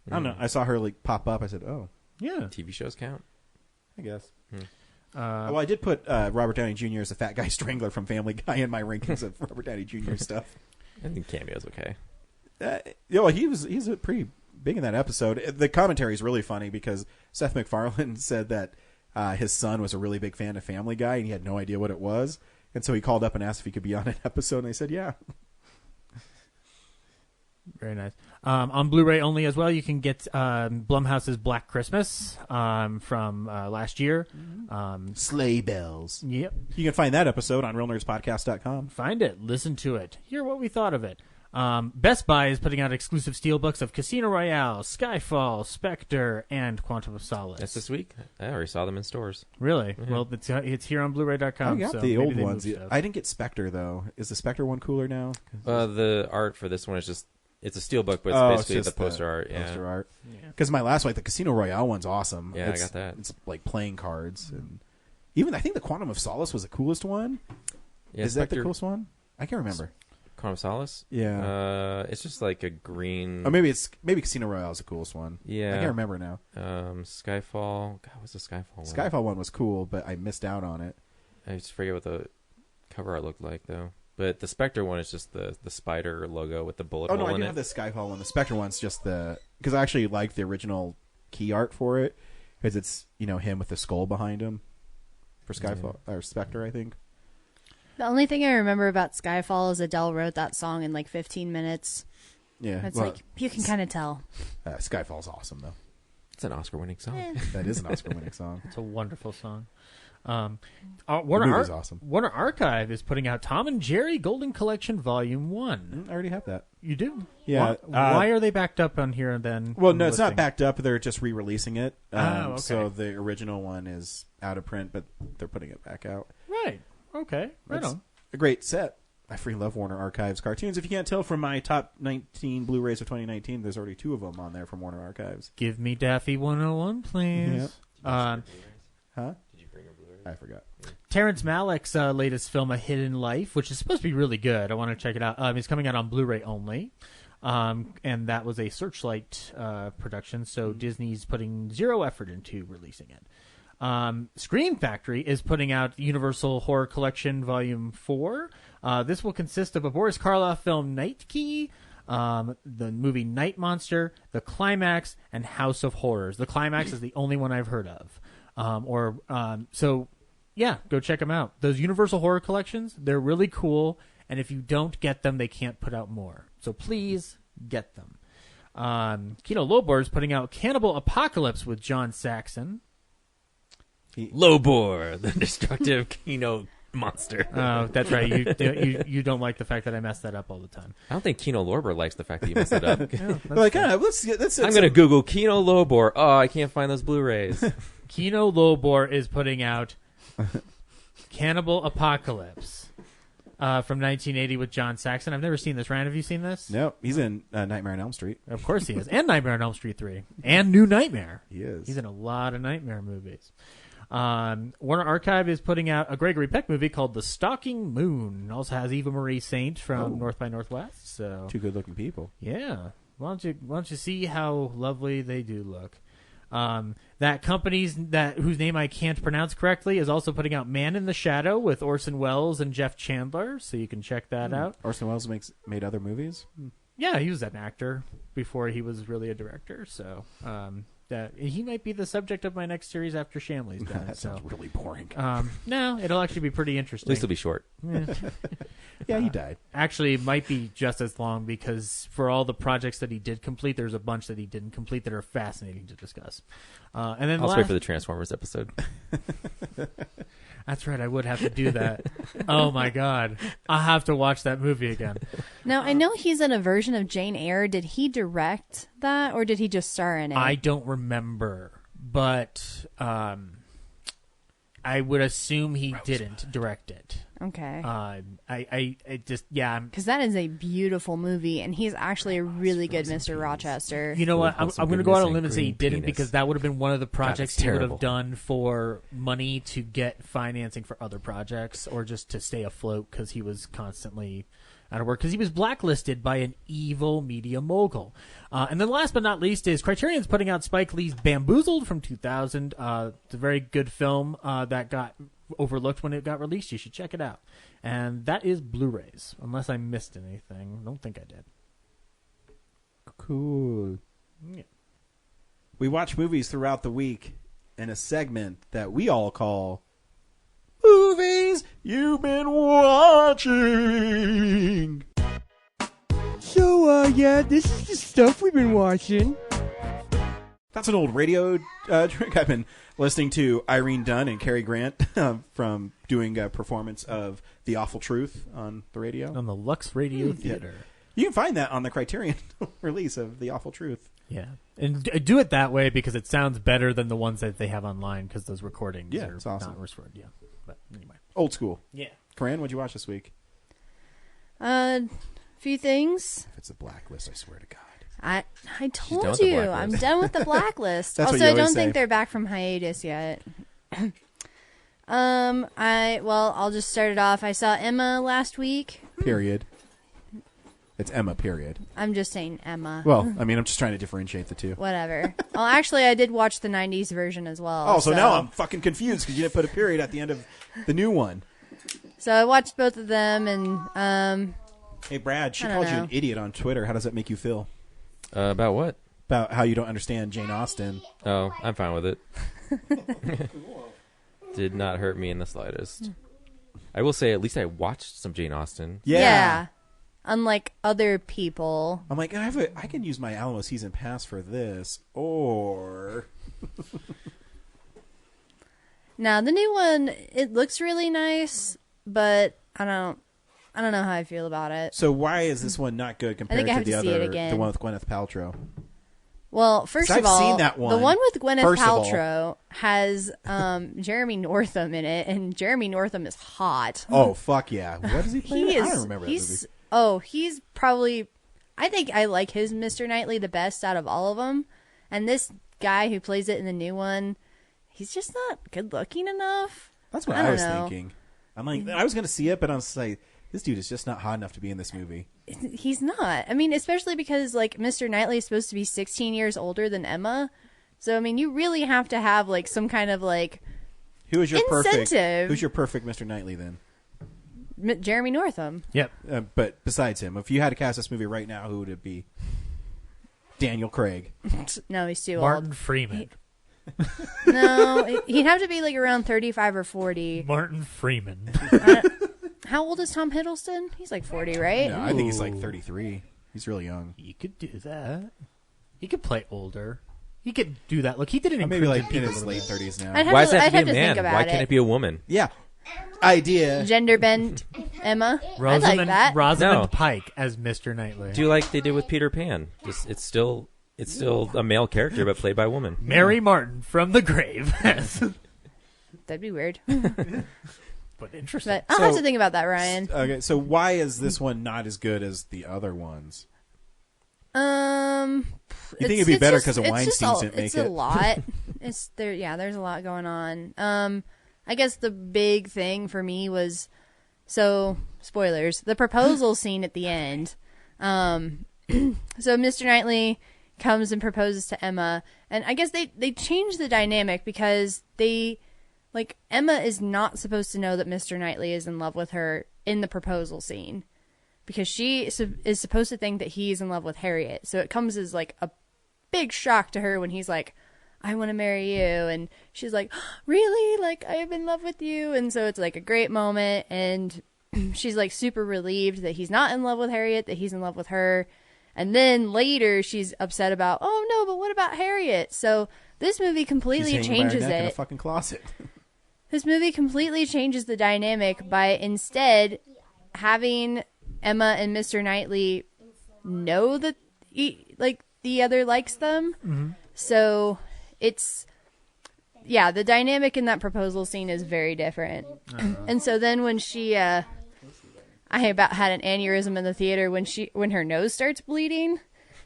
I don't know. I saw her pop up. I said, oh. Yeah. TV shows count? I guess. Well, I did put Robert Downey Jr. as the fat guy strangler from Family Guy in my rankings of Robert Downey Jr. stuff. I think cameo's okay. He's pretty big in that episode. The commentary is really funny because Seth MacFarlane said that his son was a really big fan of Family Guy and he had no idea what it was, and so he called up and asked if he could be on an episode, and they said yeah. Very nice. On Blu-ray only as well, you can get Blumhouse's Black Christmas from last year. Sleigh Bells. Yep. You can find that episode on realnerdspodcast.com. Find it, listen to it, hear what we thought of it. Best Buy is putting out exclusive steelbooks of Casino Royale, Skyfall, Spectre, and Quantum of Solace. That's this week? I already saw them in stores. Really? Mm-hmm. Well, it's here on Blu-ray.com. I got so the old maybe ones. I didn't get Spectre, though. Is the Spectre one cooler now? The art for this one is just, it's a steelbook, but it's basically the poster art. Poster art. Because my last one, the Casino Royale one's awesome. Yeah, I got that. It's like playing cards. And even, I think the Quantum of Solace was the coolest one. Yeah, is that the coolest one? I can't remember. Quantum of Solace? Yeah. It's just like a green... Oh, maybe Casino Royale is the coolest one. Yeah. I can't remember now. Skyfall... God, what's the Skyfall one? Skyfall one was cool, but I missed out on it. I just forget what the cover art looked like, though. But the Spectre one is just the spider logo with the bullet hole in it. Oh, no, I do have the Skyfall one. The Spectre one's just the... Because I actually like the original key art for it, because it's, him with the skull behind him for Skyfall, or Spectre, I think. The only thing I remember about Skyfall is Adele wrote that song in like 15 minutes. Yeah. It's like, you can kind of tell. Skyfall's awesome, though. It's an Oscar-winning song. That is an Oscar-winning song. It's a wonderful song. Warner awesome. Warner Archive is putting out Tom and Jerry Golden Collection Volume 1. I already have that. You do? Yeah. Why are they backed up on here then? Well, no, it's not backed up. They're just re-releasing it. Okay. So the original one is out of print, but they're putting it back out. Right. Okay. Right on. A great set. I freaking love Warner Archives cartoons. If you can't tell from my top 19 Blu-rays of 2019, there's already 2 of them on there from Warner Archives. Give me Daffy 101, please. Yep. Huh? Did you bring your Blu-ray? I forgot. Terrence Malick's latest film, A Hidden Life, which is supposed to be really good. I want to check it out. It's coming out on Blu-ray only. And that was a Searchlight production, so Disney's putting zero effort into releasing it. Scream Factory is putting out Universal Horror Collection Volume 4. This will consist of a Boris Karloff film, Night Key, the movie Night Monster, The Climax, and House of Horrors. The Climax is the only one I've heard of. So, yeah, go check them out. Those Universal Horror Collections, they're really cool, and if you don't get them, they can't put out more. So please get them. Kino Lorber is putting out Cannibal Apocalypse with John Saxon. Lobor, the destructive Kino monster. Oh, that's right. You don't like the fact that I mess that up all the time. I don't think Kino Lorber likes the fact that you messed it up. I'm going to Google Kino Lorber. Oh, I can't find those Blu-rays. Kino Lorber is putting out Cannibal Apocalypse from 1980 with John Saxon. I've never seen this. Ryan, have you seen this? No, he's in Nightmare on Elm Street. Of course he is. And Nightmare on Elm Street 3. And New Nightmare. He is. He's in a lot of Nightmare movies. Warner Archive is putting out a Gregory Peck movie called The Stalking Moon. It also has Eva Marie Saint from North by Northwest. So 2 good-looking people. Yeah. Why don't you see how lovely they do look? That company's whose name I can't pronounce correctly is also putting out Man in the Shadow with Orson Welles and Jeff Chandler, so you can check that out. Orson Welles made other movies? Yeah, he was an actor before he was really a director, so he might be the subject of my next series after Shamley's done. That sounds really boring. No, it'll actually be pretty interesting. At least it'll be short. Yeah, he died. Actually, it might be just as long because for all the projects that he did complete, there's a bunch that he didn't complete that are fascinating to discuss. And then I'll wait for the Transformers episode. That's right, I would have to do that. Oh my God, I'll have to watch that movie again. Now, I know he's in a version of Jane Eyre. Did he direct that, or did he just star in it? I don't remember, but I would assume he didn't direct it. Okay. I just, yeah. Because that is a beautiful movie, and he's actually a really good Mr. Rochester. You know what? I'm going to go out on a limb and say he didn't because that would have been one of the projects he would have done for money to get financing for other projects or just to stay afloat because he was constantly out of work because he was blacklisted by an evil media mogul. And then last but not least is Criterion's putting out Spike Lee's Bamboozled from 2000. It's a very good film that got overlooked when it got released. You should check it out. And that is Blu-rays, unless I missed anything. I don't think I did. Cool. Yeah. We watch movies throughout the week in a segment that we all call Movies You've Been Watching. So, yeah, this is the stuff we've been watching. That's an old radio trick. I've been listening to Irene Dunn and Cary Grant from doing a performance of The Awful Truth on the radio. On the Lux Radio Theater. Yeah. You can find that on the Criterion release of The Awful Truth. Yeah. And do it that way because it sounds better than the ones that they have online because those recordings are it's awesome. not restored. Yeah. But anyway. Old school. Yeah. Corinne, what'd you watch this week? Few things. If it's a blacklist, I swear to God. I told you I'm done with the blacklist. Also, I don't think they're back from hiatus yet. I'll just start it off. I saw Emma last week. Period. It's Emma, period. I'm just saying Emma. Well, I mean, I'm just trying to differentiate the two. Whatever. Well, actually, I did watch the 90s version as well. Oh, so now I'm fucking confused because you didn't put a period at the end of the new one. So I watched both of them, and Hey, Brad, she called you an idiot on Twitter. How does that make you feel? About what? About how you don't understand Jane Austen. Oh, I'm fine with it. Did not hurt me in the slightest. I will say, at least I watched some Jane Austen. Yeah. Unlike other people. I'm like, I can use my Alamo season pass for this, or... Now, the new one, it looks really nice, but I don't know how I feel about it. So why is this one not good compared to the other, the one with Gwyneth Paltrow? Well, first of all, seen that one. The one with Gwyneth Paltrow has Jeremy Northam in it, and Jeremy Northam is hot. Oh, fuck yeah. What does he play? I don't remember that movie. Oh, he's probably... I think I like his Mr. Knightley the best out of all of them. And this guy who plays it in the new one, he's just not good looking enough. That's what I was thinking. I'm like, I was going to see it, but I was like, this dude is just not hot enough to be in this movie. He's not. I mean, especially because like Mr. Knightley is supposed to be 16 years older than Emma. So, I mean, you really have to have like some kind of like Who's your incentive. Who's your perfect Mr. Knightley then? Jeremy Northam. Yep. But besides him, if you had to cast this movie right now, who would it be? Daniel Craig. No, he's too Martin old. Freeman. No, he'd have to be like around 35 or 40. Martin Freeman. How old is Tom Hiddleston? He's like 40, right? No, I think he's like 33. He's really young. He could do that. He could play older. He could do that. Look, he did it in maybe like in his late 30s now. Why does it have to be a man? Why can't it be a woman? Yeah. Idea. Gender bent Emma. I like that. Rosamund Pike as Mr. Knightley. Do like they did with Peter Pan. Just it's still a male character but played by a woman. Mary Martin from the grave. That'd be weird. But interesting. But I'll have to think about that, Ryan. Okay, so why is this one not as good as the other ones? You think it'd be better because of Weinstein didn't make it? It's a lot. There's a lot going on. I guess the big thing for me was, so spoilers, the proposal scene at the end. So Mr. Knightley comes and proposes to Emma, and I guess they changed the dynamic because Emma is not supposed to know that Mr. Knightley is in love with her in the proposal scene because she is supposed to think that he's in love with Harriet. So it comes as like a big shock to her when he's like, I want to marry you. And she's like, really? Like, I am in love with you. And so it's like a great moment. And she's like super relieved that he's not in love with Harriet, that he's in love with her. And then later she's upset about, oh no, but what about Harriet? So this movie completely changes it. In a fucking closet. This movie completely changes the dynamic by instead having Emma and Mr. Knightley know that the other likes them. Mm-hmm. So the dynamic in that proposal scene is very different. And so then when she, I about had an aneurysm in the theater when her nose starts bleeding,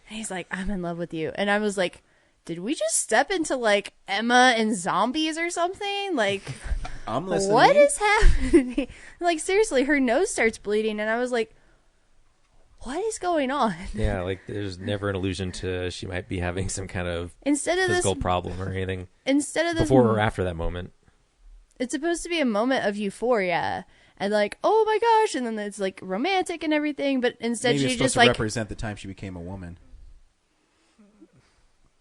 and he's like, I'm in love with you. And I was like, did we just step into like Emma and zombies or something? Like, I'm listening. What is happening? Like, seriously, her nose starts bleeding, and I was like, what is going on? Yeah, like there's never an allusion to she might be having some kind of physical problem or anything. Instead of this, before or after that moment, it's supposed to be a moment of euphoria and like, oh my gosh, and then it's like romantic and everything. But instead, maybe she it's supposed just to like represent the time she became a woman.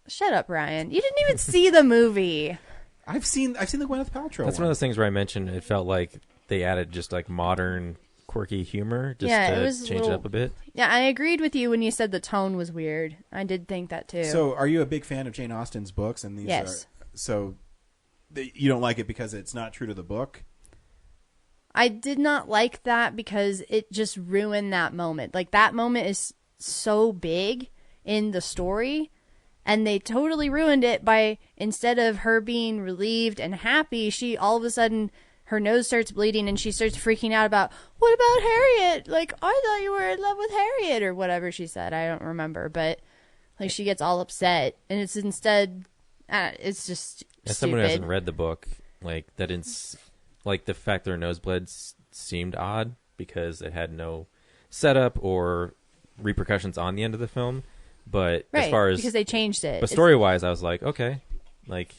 Shut up, Ryan. You didn't even see the movie. I've seen the Gwyneth Paltrow. That's one of those things where I mentioned it felt like they added just like modern quirky humor just to change it up a bit. Yeah, I agreed with you when you said the tone was weird. I did think that too. So, are you a big fan of Jane Austen's books? And these yes. You don't like it because it's not true to the book? I did not like that because it just ruined that moment. Like, that moment is so big in the story, and they totally ruined it by, instead of her being relieved and happy, she all of a sudden, her nose starts bleeding and she starts freaking out about, what about Harriet? Like, I thought you were in love with Harriet, or whatever she said. I don't remember, but like, she gets all upset, and it's instead, it's just as someone who hasn't read the book, like, that didn't, like, the fact that her nose bled seemed odd because it had no setup or repercussions on the end of the film. But right, as far as, because they changed it, but story wise, I was like, okay, like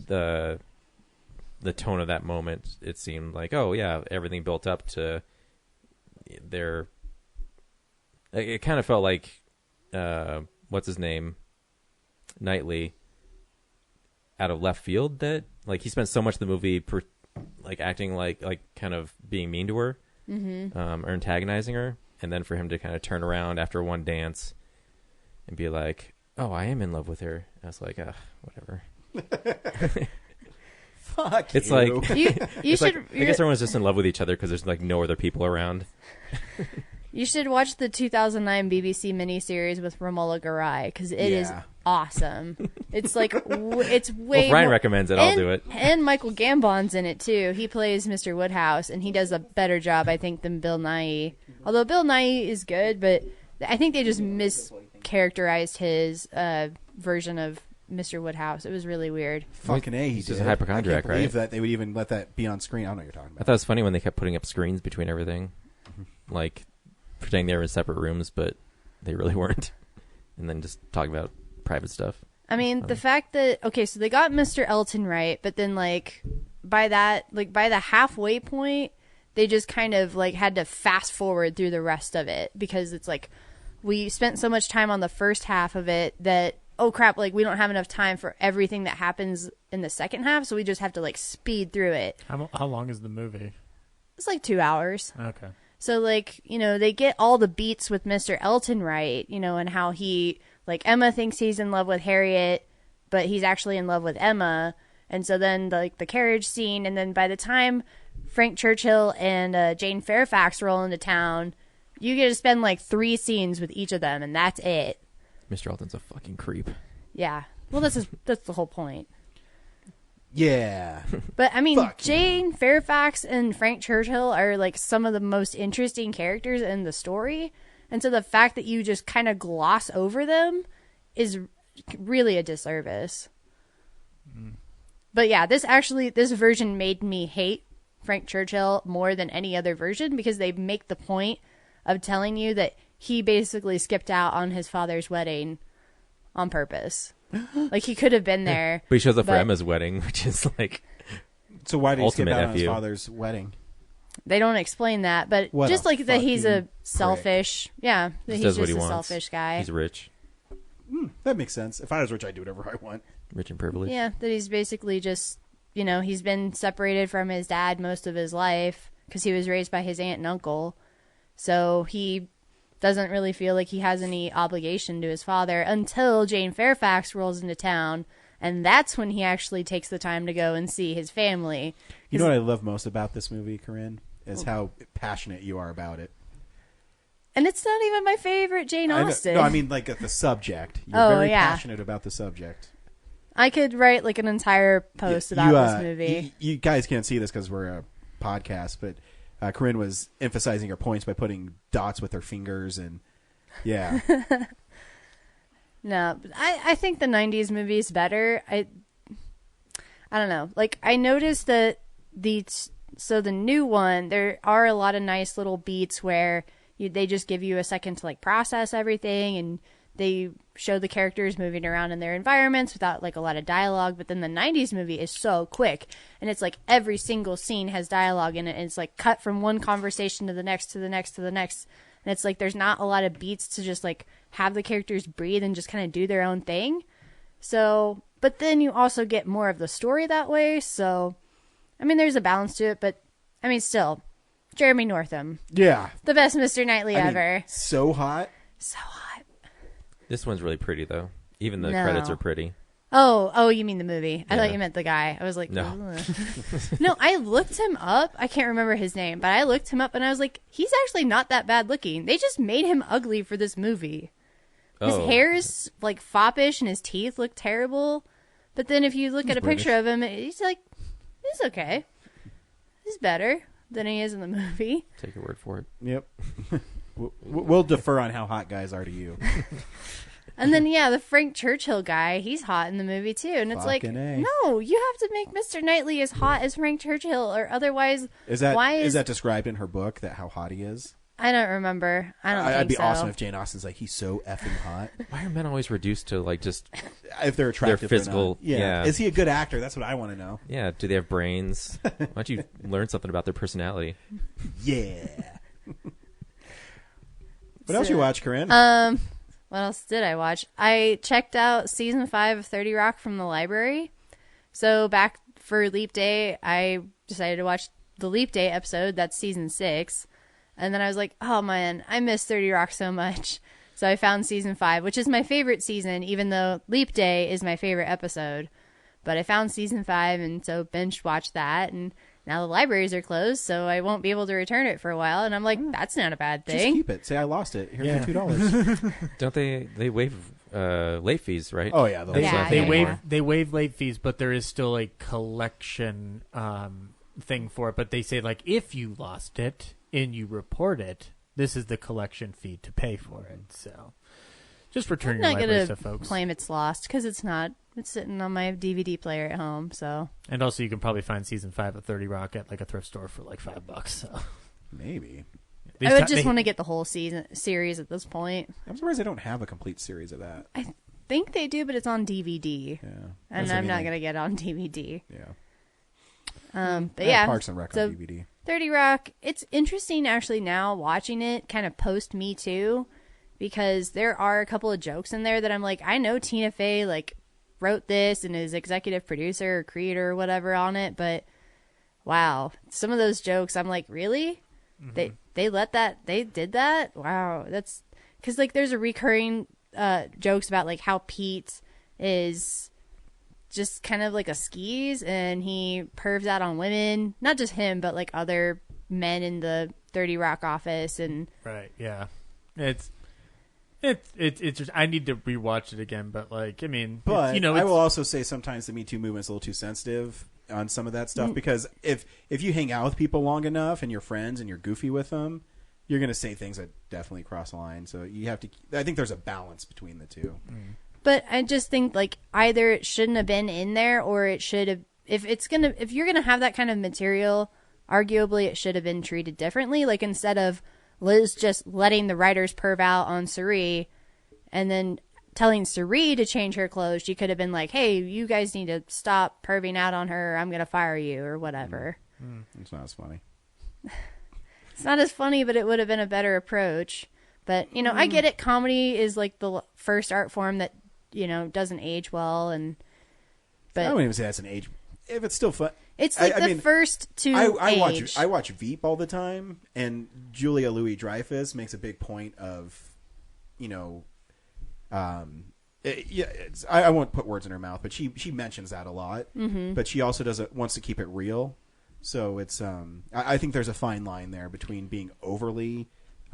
the tone of that moment, it seemed like, oh yeah, everything built up to their. It kind of felt like, what's his name, Knightley, out of left field. That, like, he spent so much of the movie like acting like kind of being mean to her, or antagonizing her, and then for him to kind of turn around after one dance and be like, oh, I am in love with her. I was like, whatever. Fuck it's you. Like you it's should. Like, I guess everyone's just in love with each other because there's like no other people around. You should watch the 2009 BBC miniseries with Romola Garai, because it is awesome. It's like it's way. Well, if Ryan recommends it, I'll do it. And Michael Gambon's in it too. He plays Mr. Woodhouse, and he does a better job, I think, than Bill Nighy. Although Bill Nighy is good, but I think they just mischaracterized his version of Mr. Woodhouse. It was really weird. Fucking A, he's just a hypochondriac, I can't believe right? that they would even let that be on screen. I don't know what you're talking about. I thought it was funny when they kept putting up screens between everything, like pretending they were in separate rooms, but they really weren't, and then just talking about private stuff. I mean, the fact that, okay, so they got Mr. Elton right, but then like by the halfway point, they just kind of like had to fast forward through the rest of it, because it's like we spent so much time on the first half of it that, oh crap, like we don't have enough time for everything that happens in the second half, so we just have to like speed through it. How long is the movie? It's like 2 hours. Okay. So like, you know, they get all the beats with Mr. Elton right, you know, and how he, like, Emma thinks he's in love with Harriet, but he's actually in love with Emma. And so then like the carriage scene, and then by the time Frank Churchill and Jane Fairfax roll into town, you get to spend like 3 scenes with each of them, and that's it. Mr. Elton's a fucking creep. Yeah. Well, that's the whole point. Yeah. But I mean, Jane Fairfax and Frank Churchill are like some of the most interesting characters in the story. And so the fact that you just kind of gloss over them is really a disservice. But yeah, this version made me hate Frank Churchill more than any other version, because they make the point of telling you that he basically skipped out on his father's wedding on purpose. Like, he could have been there. But he shows up for Emma's wedding, which is like, so why did he skip out on his FU. father's wedding? They don't explain that, but What just a like that he's a selfish, he he's does just what he a wants. selfish guy. He's rich, That makes sense. If I was rich, I'd do whatever I want. rich and privileged. Yeah, that he's basically just, you know, he's been separated from his dad most of his life because he was raised by his aunt and uncle. So he doesn't really feel like he has any obligation to his father until Jane Fairfax rolls into town, and that's when he actually takes the time to go and see his family. You know what I love most about this movie, Corinne, is how passionate you are about it. And it's not even my favorite Jane Austen. No, I mean like the subject. You're very yeah. passionate about the subject. I could write like an entire post about this movie. You guys can't see this because we're a podcast, but Corinne was emphasizing her points by putting dots with her fingers, and yeah. No, but I think the 90s movie is better. I don't know. Like, I noticed that the new one, there are a lot of nice little beats where they just give you a second to like process everything, and they show the characters moving around in their environments without like a lot of dialogue. But then the 90s movie is so quick, and it's like every single scene has dialogue in it, and it's like cut from one conversation to the next to the next to the next. And it's like there's not a lot of beats to just like have the characters breathe and just kind of do their own thing. So, but then you also get more of the story that way. So, I mean, there's a balance to it, but I mean, still, Jeremy Northam. Yeah. The best Mr. Knightley ever. So hot. So hot. This one's really pretty, though. Even the No. credits are pretty. Oh, you mean the movie. I Yeah. thought you meant the guy. I was like, No. No, I looked him up. I can't remember his name, but I looked him up and I was like, he's actually not that bad looking. They just made him ugly for this movie. His hair is like foppish and his teeth look terrible. But then if you look at a picture of him, he's like, he's okay. He's better than he is in the movie. Take your word for it. Yep. We'll defer on how hot guys are to you. And then, the Frank Churchill guy, he's hot in the movie, too. And it's Fucking like, A. no, you have to make Mr. Knightley as hot as Frank Churchill, or otherwise, Is that described in her book, that how hot he is? I don't remember. I don't think I'd be so. awesome if Jane Austen's like, he's so effing hot. Why are men always reduced to, like, just If they're attractive their physical... or not. Yeah. Is he a good actor? That's what I want to know. Yeah, do they have brains? Why don't you learn something about their personality? Yeah. What else you watch, Corinne? What else did I watch? I checked out season 5 of 30 Rock from the library. So back for Leap Day, I decided to watch the Leap Day episode. That's season 6. And then I was like, oh man, I miss 30 Rock so much. So I found season 5, which is my favorite season, even though Leap Day is my favorite episode. But I found season 5, and so binge watched that. And now the libraries are closed, so I won't be able to return it for a while. And I'm like, that's not a bad thing. Just keep it. Say I lost it. Here's your $2. Don't they waive late fees, right? Oh yeah, They waive late fees, but there is still a collection thing for it. But they say, like, if you lost it and you report it, this is the collection fee to pay for it. So just return your library stuff, folks. I'm not going to claim it's lost because it's not. It's sitting on my DVD player at home. So. And also, you can probably find season 5 of 30 Rock at like a thrift store for like $5. So. Maybe. I would just want to get the whole series at this point. I'm surprised they don't have a complete series of that. I think they do, but it's on DVD. Yeah. And I'm not going to get it on DVD. Yeah. But yeah. Parks and Rec on DVD. 30 Rock, it's interesting actually now watching it kind of post Me Too, because there are a couple of jokes in there that I'm like, I know Tina Fey like wrote this and is executive producer or creator or whatever on it, but wow, some of those jokes I'm like, really? Mm-hmm. They did that? Wow. That's because like there's a recurring jokes about like how Pete is just kind of like a skis and he pervs out on women, not just him, but like other men in the 30 Rock office. And right. Yeah. It's just, I need to rewatch it again, but like, I mean, but I will also say sometimes the Me Too movement's a little too sensitive on some of that stuff, because if you hang out with people long enough and you're friends and you're goofy with them, you're going to say things that definitely cross the line. So you have to, I think there's a balance between the two. But I just think like either it shouldn't have been in there, or it should have, if you're going to have that kind of material, arguably it should have been treated differently. Like instead of Liz just letting the writers perv out on Cirie and then telling Cirie to change her clothes, she could have been like, hey, you guys need to stop perving out on her, or I'm going to fire you, or whatever. It's not as funny. It's not as funny, but it would have been a better approach. But, you know, I get it. Comedy is like the first art form that, you know, doesn't age well. But I wouldn't even say that's an age. If it's still fun. It's like the first to age. I watch Veep all the time, and Julia Louis-Dreyfus makes a big point of, you know, I won't put words in her mouth, but she mentions that a lot. Mm-hmm. But she also wants to keep it real. So it's I think there's a fine line there between being overly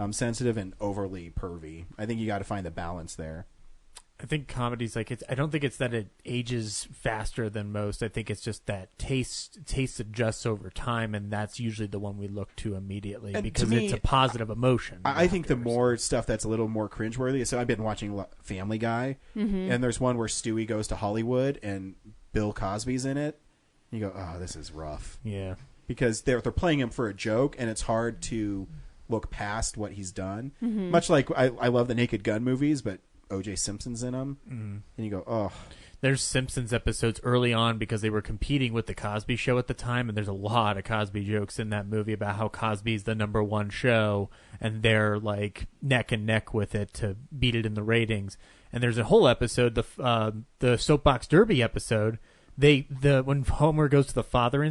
sensitive and overly pervy. I think you got to find the balance there. I think comedy's like I don't think it's that it ages faster than most. I think it's just that taste adjusts over time, and that's usually the one we look to immediately, and because it's a positive emotion. I think the more stuff that's a little more cringeworthy. So I've been watching Family Guy, and there's one where Stewie goes to Hollywood and Bill Cosby's in it. And you go, oh, this is rough. Yeah, because they're playing him for a joke, and it's hard to look past what he's done. Mm-hmm. Much like I love the Naked Gun movies, but O.J. Simpson's in them, and you go, oh. There's Simpsons episodes early on because they were competing with the Cosby Show at the time, and there's a lot of Cosby jokes in that movie about how Cosby's the #1 show, and they're like neck and neck with it to beat it in the ratings. And there's a whole episode, the Soapbox Derby episode, when Homer goes to the Fatherhood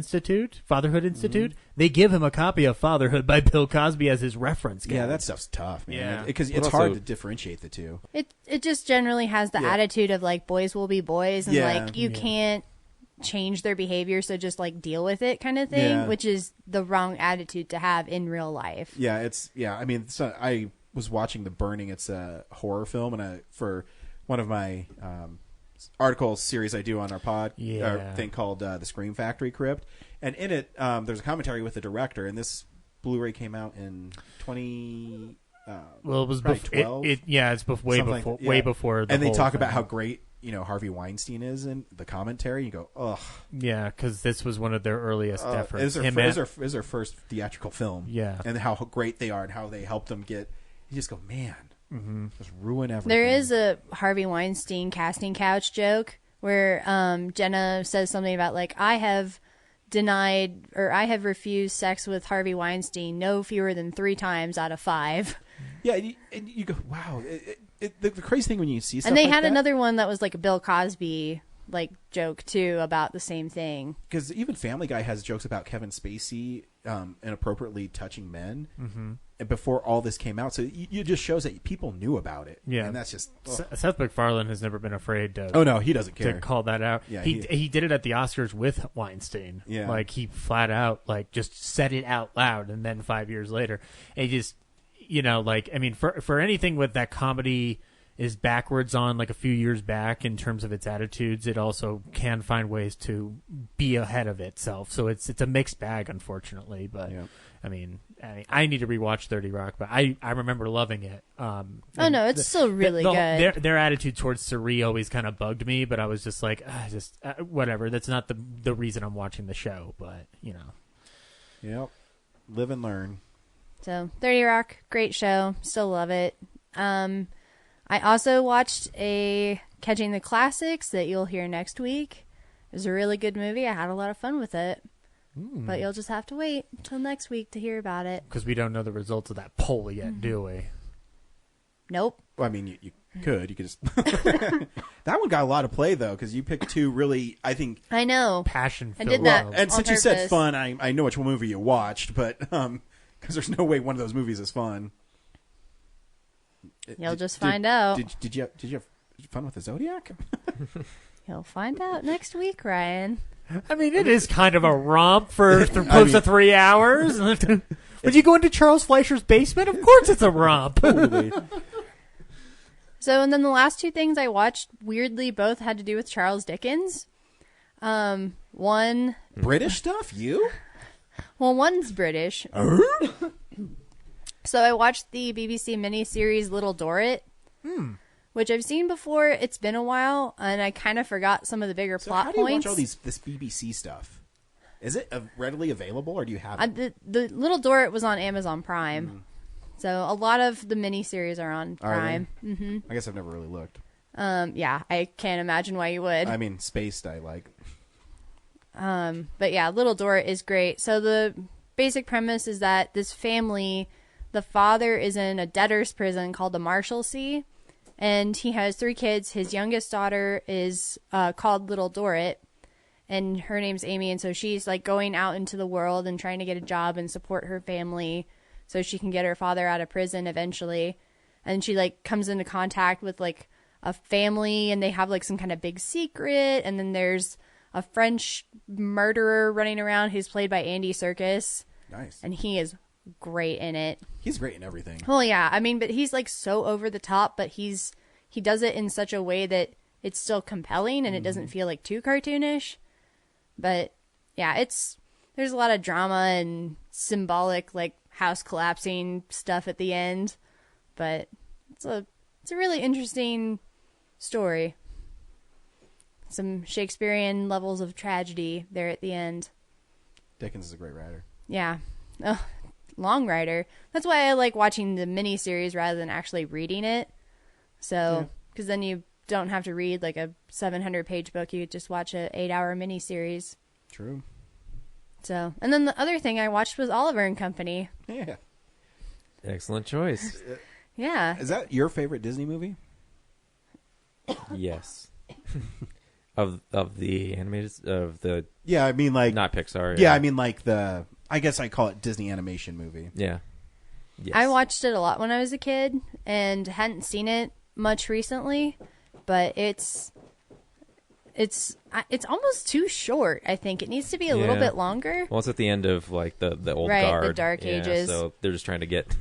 Institute, they give him a copy of Fatherhood by Bill Cosby as his reference guide. Yeah, that stuff's tough, man. Yeah. Because it's hard to differentiate the two. It just generally has the attitude of like boys will be boys, and like you can't change their behavior, so just like deal with it kind of thing, which is the wrong attitude to have in real life. I mean, I was watching The Burning. It's a horror film, and for one of my article series I do on our thing called The Scream Factory Crypt, and in it there's a commentary with the director, and this Blu-ray came out in 20 well, it was 12. It's way before and they talk about how great Harvey Weinstein is in the commentary. You go, ugh. Yeah, because this was one of their earliest efforts. It was their first theatrical film. Yeah. And how great they are and how they helped them get. You just go, man, just ruin everything. There is a Harvey Weinstein casting couch joke where Jenna says something about like, I have refused sex with Harvey Weinstein no fewer than 3 times out of 5. Yeah, and you go, wow. The crazy thing when you see stuff and they like had that, another one that was like a Bill Cosby like joke too about the same thing. Because even Family Guy has jokes about Kevin Spacey inappropriately touching men, and before all this came out, so it just shows that people knew about it. Yeah, and that's just Seth MacFarlane has never been afraid to. Oh no, he doesn't care to call that out. Yeah, he did it at the Oscars with Weinstein. Yeah, like he flat out like just said it out loud, and then 5 years later, it just like I mean for anything with that comedy is backwards on like a few years back in terms of its attitudes, it also can find ways to be ahead of itself. So it's a mixed bag, unfortunately. But I mean, I need to rewatch 30 Rock, but I remember loving it. It's still really good. Their attitude towards Suri always kind of bugged me, but I was just like, whatever. That's not the reason I'm watching the show, but Yep, live and learn. So 30 Rock, great show, still love it. I also watched a Catching the Classics that you'll hear next week. It was a really good movie. I had a lot of fun with it. But you'll just have to wait until next week to hear about it. Because we don't know the results of that poll yet, do we? Nope. Well, I mean, you could just... That one got a lot of play, though, because you picked 2 really, I think... I know. Passion-filled. I did that and since purpose. You said fun, I know which movie you watched, but... Because there's no way one of those movies is fun. You'll just find out. Did you have fun with the Zodiac? You'll find out next week, Ryan. I mean, it is kind of a romp for close to 3 hours. Would you go into Charles Fleischer's basement? Of course it's a romp. Totally. So, and then the last 2 things I watched, weirdly, both had to do with Charles Dickens. One... British stuff? You? Well, one's British. So I watched the BBC miniseries Little Dorrit, which I've seen before. It's been a while, and I kind of forgot some of the bigger plot how do you points. watch all this BBC stuff? Is it readily available, or do you have it? The Little Dorrit was on Amazon Prime, so a lot of the miniseries are on Prime. I guess I've never really looked. Yeah, I can't imagine why you would. I mean, Spaced I like. But yeah, Little Dorrit is great. So the basic premise is that this family, the father is in a debtor's prison called the Marshalsea, and he has 3 kids. His youngest daughter is called Little Dorrit, and her name's Amy, and so she's like going out into the world and trying to get a job and support her family so she can get her father out of prison eventually. And she like comes into contact with like a family, and they have like some kind of big secret, and then there's a French murderer running around who's played by Andy Serkis. Nice. And he is great in it. He's great in everything. Well, yeah. I mean, but he's like so over the top, but he does it in such a way that it's still compelling and it doesn't feel like too cartoonish. But yeah, there's a lot of drama and symbolic like house collapsing stuff at the end, but it's a really interesting story. Some Shakespearean levels of tragedy there at the end. Dickens is a great writer. Yeah. Oh, long writer. That's why I like watching the miniseries rather than actually reading it. So, because then you don't have to read like a 700-page book. You just watch an 8-hour miniseries. True. So, and then the other thing I watched was Oliver and Company. Yeah. Excellent choice. Yeah. Is that your favorite Disney movie? Yes. Of the animated Yeah, I mean like not Pixar. Yeah, I mean like I guess I call it Disney animation movie. Yeah. Yes. I watched it a lot when I was a kid and hadn't seen it much recently, but it's almost too short. I think it needs to be a little bit longer. Well, it's at the end of like the old guard, the Dark Ages. So they're just trying to get.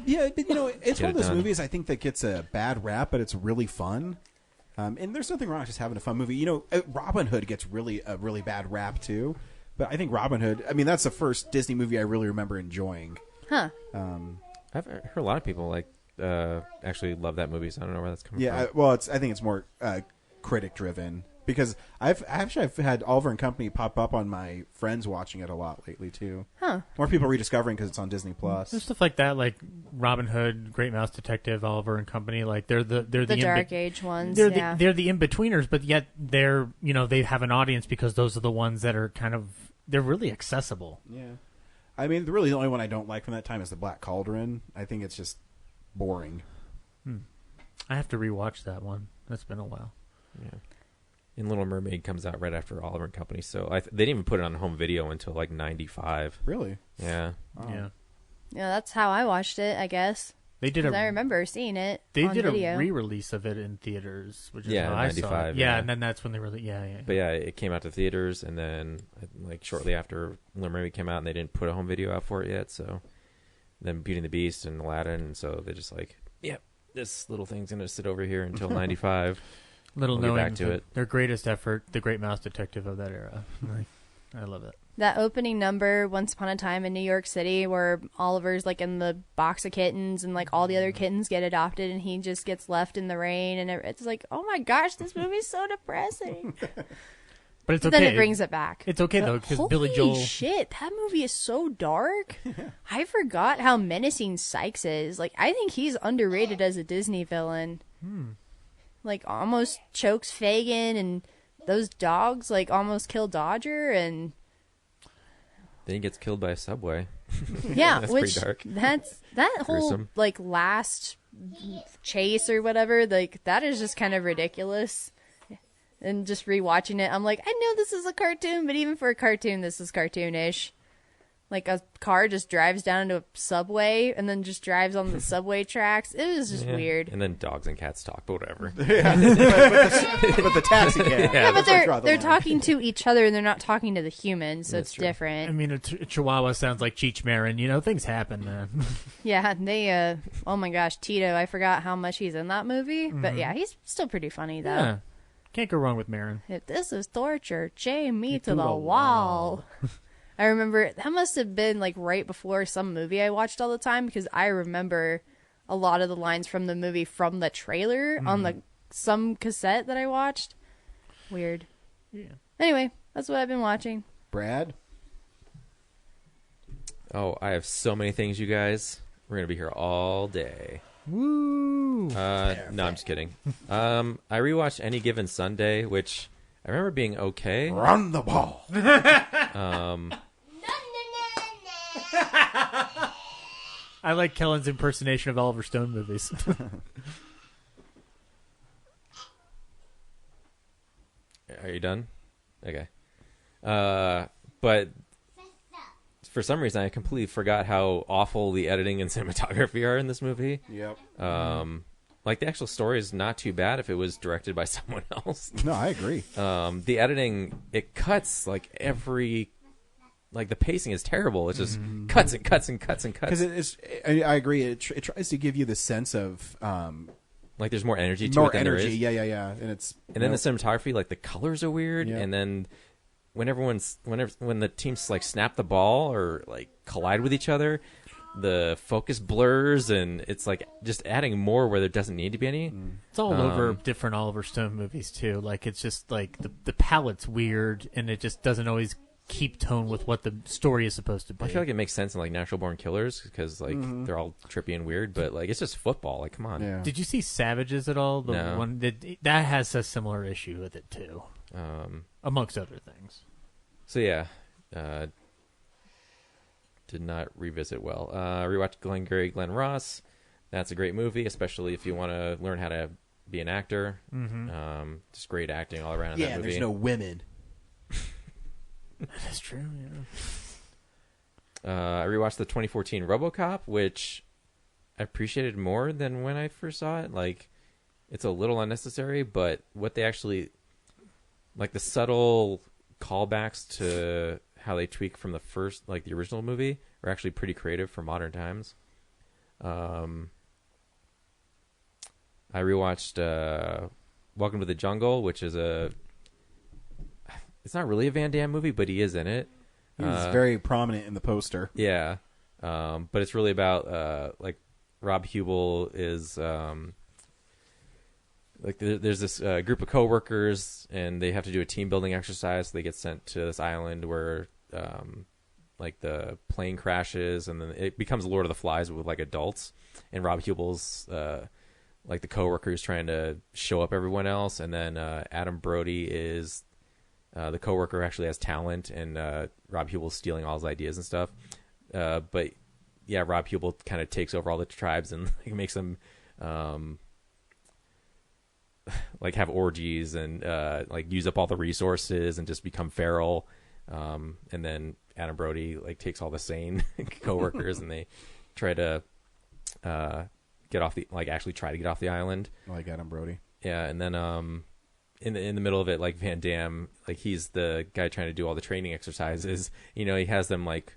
Yeah, but it's one of those movies I think that gets a bad rap, but it's really fun. And there's nothing wrong with just having a fun movie. Robin Hood gets a really bad rap too, but I think Robin Hood. I mean, that's the first Disney movie I really remember enjoying. Huh. I've heard a lot of people actually love that movie, so I don't know where that's coming from. Yeah, well, I think it's more critic driven because I've had Oliver and Company pop up on my friends watching it a lot lately too. Huh. More people rediscovering because it's on Disney Plus. There's stuff like that, like Robin Hood, Great Mouse Detective, Oliver and Company. Like they're the Dark Age ones. They're the in betweeners, but yet they're they have an audience because those are the ones that are they're really accessible. Yeah. I mean, really, the only one I don't like from that time is the Black Cauldron. I think it's just boring. I have to rewatch that one. That's been a while. Yeah. And Little Mermaid comes out right after Oliver and Company, so they didn't even put it on home video until like '95. Really? Yeah. Oh. Yeah, that's how I watched it, I guess. I remember seeing it. They on did video. a re-release of it in theaters, which is how '95. I saw it. Yeah, and then that's when they really But yeah, it came out to theaters, and then like shortly after Little Mermaid came out, and they didn't put a home video out for it yet. So then Beauty and the Beast and Aladdin, and so they just this little thing's gonna sit over here until '95. Little we'll knowing back to it. Their greatest effort, the Great Mouse Detective of that era. I love it. That opening number, Once Upon a Time in New York City, where Oliver's like in the box of kittens and like all the other kittens get adopted and he just gets left in the rain. And it's like, oh my gosh, this movie's so depressing. But it's okay. Then it brings it back. It's okay, though, because Billy Joel... Holy shit, that movie is so dark. I forgot how menacing Sykes is. Like, I think he's underrated as a Disney villain. Like, almost chokes Fagin, and those dogs, like, almost kill Dodger, and... Then he gets killed by a subway. Yeah, that's which... pretty dark. That whole, gruesome. like, last chase or whatever, like, that is just kind of ridiculous. And just rewatching it, I'm like, I know this is a cartoon, but even for a cartoon, this is cartoonish. Like, a car just drives down into a subway and then just drives on the subway tracks. It was just weird. And then dogs and cats talk, but whatever. Yeah. but the taxi cab. Yeah, but they're talking to each other and they're not talking to the humans, so it's different. I mean, a Chihuahua sounds like Cheech Marin. Things happen, man. Yeah, they, oh my gosh, Tito, I forgot how much he's in that movie. But yeah, he's still pretty funny, though. Yeah. Can't go wrong with Marin. If this is torture, chain me to the wall. I remember that must have been like right before some movie I watched all the time because I remember a lot of the lines from the movie from the trailer on some cassette that I watched. Weird. Yeah. Anyway, that's what I've been watching. Brad? Oh, I have so many things, you guys. We're going to be here all day. Woo! No, I'm just kidding. I rewatched Any Given Sunday, which I remember being okay. Run the ball. I like Kellen's impersonation of Oliver Stone movies. Are you done? Okay. But for some reason, I completely forgot how awful the editing and cinematography are in this movie. Yep. Like, the actual story is not too bad if it was directed by someone else. No, I agree. The editing, it cuts, like, the pacing is terrible. It just cuts and cuts and cuts and cuts. Because I agree. It tries to give you the sense of... like, there's more energy to it than there is. Yeah. And then the cinematography, like, the colors are weird. Yeah. And then when the teams, like, snap the ball or, like, collide with each other... the focus blurs, and it's like just adding more where there doesn't need to be any. It's all over different Oliver Stone movies too. Like, it's just like the palette's weird, and it just doesn't always keep tone with what the story is supposed to be. I feel like it makes sense in like Natural Born Killers because like they're all trippy and weird, but like it's just football. Like, come on. Yeah. Did you see Savages at all? The no. one that has a similar issue with it too, amongst other things. So yeah. Did not revisit well. Rewatched Glengarry Glen Ross. That's a great movie, especially if you want to learn how to be an actor. Just great acting all around in that movie. There's no women. That's true. I rewatched the 2014 RoboCop, which I appreciated more than when I first saw it. Like, it's a little unnecessary, but what they actually, like, the subtle callbacks to how they tweak from the first, like, the original movie, are actually pretty creative for modern times. I rewatched Welcome to the Jungle, which is it's not really a Van Damme movie, but he is in it. He's very prominent in the poster. Yeah. But it's really about, like, Rob Hubel is, like, there's this group of coworkers, and they have to do a team building exercise. So they get sent to this island where, like, the plane crashes, and then it becomes Lord of the Flies with, like, adults. And Rob Hubel's, like, the coworker who's trying to show up everyone else. And then Adam Brody is the coworker who actually has talent, and Rob Hubel's stealing all his ideas and stuff. But yeah, Rob Hubel kind of takes over all the tribes and, like, makes them like have orgies and like use up all the resources and just become feral. And then Adam Brody, like, takes all the sane coworkers and they try to get off the, like, actually try to get off the island. Like Adam Brody. Yeah, and then in the middle of it, like, Van Damme, like, he's the guy trying to do all the training exercises. You know, he has them, like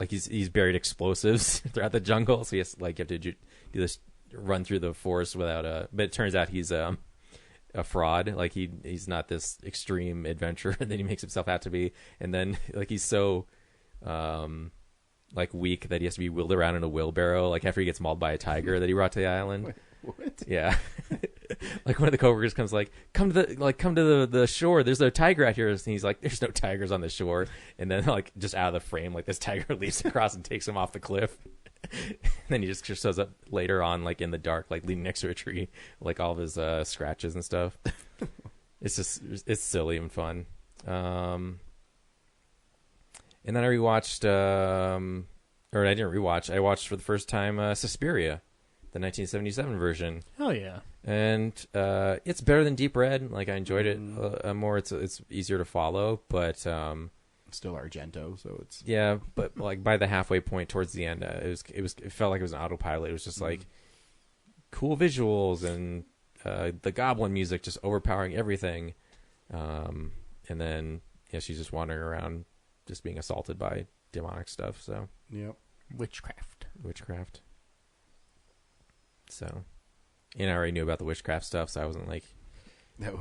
he's buried explosives throughout the jungle, so he has, like, you have to do this run through the forest without but it turns out he's a fraud. Like, he's not this extreme adventurer that he makes himself out to be. And then, like, he's so like, weak that he has to be wheeled around in a wheelbarrow, like, after he gets mauled by a tiger that he brought to the island. Wait, what? Yeah. Like, one of the coworkers comes, like, come to the shore, there's no tiger out here, and he's like, there's no tigers on the shore. And then, like, just out of the frame, like, this tiger leaps across and takes him off the cliff. And then he just shows up later on, like, in the dark, like, leaning next to a tree, like, all of his scratches and stuff. It's silly and fun. And then I rewatched, or I didn't rewatch, I watched for the first time Suspiria, the 1977 version. Oh yeah. And it's better than Deep Red. Like, I enjoyed it more. It's easier to follow, but still Argento, so it's but, like, by the halfway point towards the end, it felt like it was an autopilot. It was just like cool visuals and the goblin music just overpowering everything. And then she's just wandering around, just being assaulted by demonic stuff. So witchcraft. So, and I already knew about the witchcraft stuff, so I wasn't, like,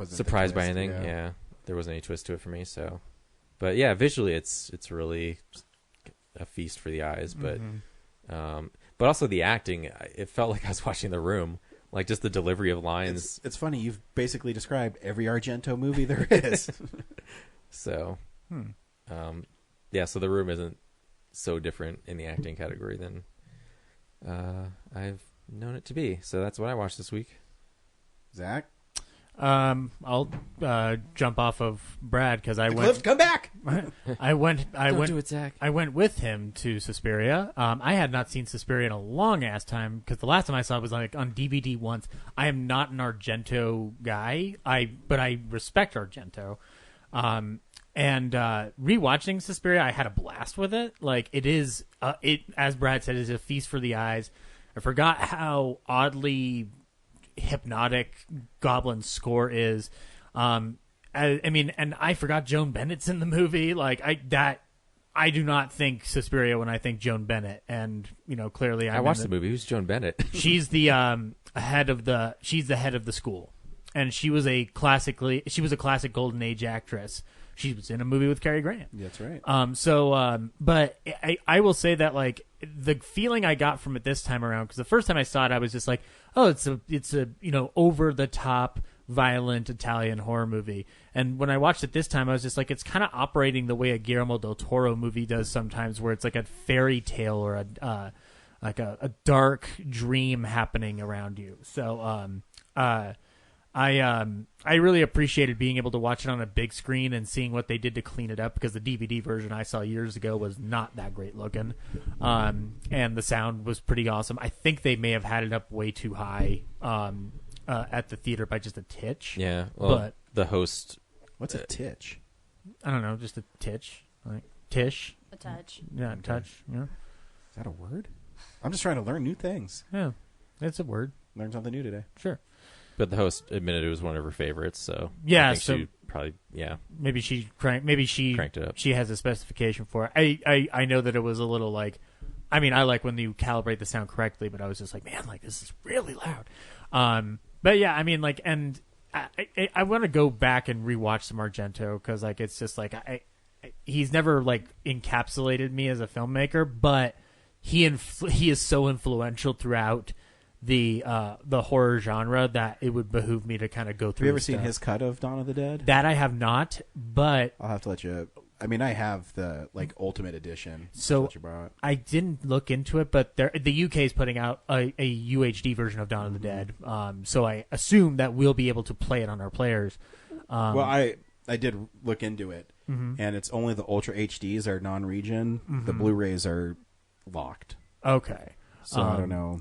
surprised by anything. Yeah, there wasn't any twist to it for me. So, but yeah, visually it's really a feast for the eyes. But but also the acting, it felt like I was watching The Room. Like, just the delivery of lines. It's funny. You've basically described every Argento movie there is. So, yeah. So The Room isn't so different in the acting category than I've known it to be. So that's what I watched this week. Zach? I'll jump off of Brad because I went. Cliff, come back! Don't do it, Zach. I went with him to Suspiria. I had not seen Suspiria in a long ass time because the last time I saw it was, like, on DVD once. I am not an Argento guy. But I respect Argento. And rewatching Suspiria, I had a blast with it. Like, it is, as Brad said, is a feast for the eyes. I forgot how oddly hypnotic Goblin's score is. I mean, and I forgot Joan Bennett's in the movie. Like, I do not think Suspiria when I think Joan Bennett. And, you know, clearly I watched the movie. Who's Joan Bennett? She's the head of the school, and she was a classic Golden Age actress. She was in a movie with Cary Grant. That's right. But I will say that, like, the feeling I got from it this time around, because the first time I saw it, I was just like, oh, it's a you know, over the top violent Italian horror movie. And when I watched it this time, I was just like, it's kind of operating the way a Guillermo del Toro movie does sometimes, where it's like a fairy tale or a dark dream happening around you. So I really appreciated being able to watch it on a big screen and seeing what they did to clean it up, because the DVD version I saw years ago was not that great looking, and the sound was pretty awesome. I think they may have had it up way too high at the theater by just a titch. Yeah, well, but the host. What's a titch? I don't know, just a titch, like tish. A touch. Yeah, touch. Yeah. Is that a word? I'm just trying to learn new things. Yeah, it's a word. Learn something new today. Sure. But the host admitted it was one of her favorites, so yeah, I think so she probably maybe she cranked it up. She has a specification for it. I know that it was a little like, I mean, I like when you calibrate the sound correctly, but I was just like, man, like this is really loud. But yeah, I mean, like, and I want to go back and rewatch some Argento, because like it's just like he's never like encapsulated me as a filmmaker, but he is so influential throughout the horror genre that it would behoove me to kind of go through. Have you ever seen his cut of Dawn of the Dead? That I have not, but I'll have to let you. I mean, I have the like Ultimate Edition. So I didn't look into it, but the UK is putting out a UHD version of Dawn of the Dead. So I assume that we'll be able to play it on our players. Well, I did look into it, and it's only the Ultra HDs are non-region. The Blu-rays are locked. Okay, so I don't know.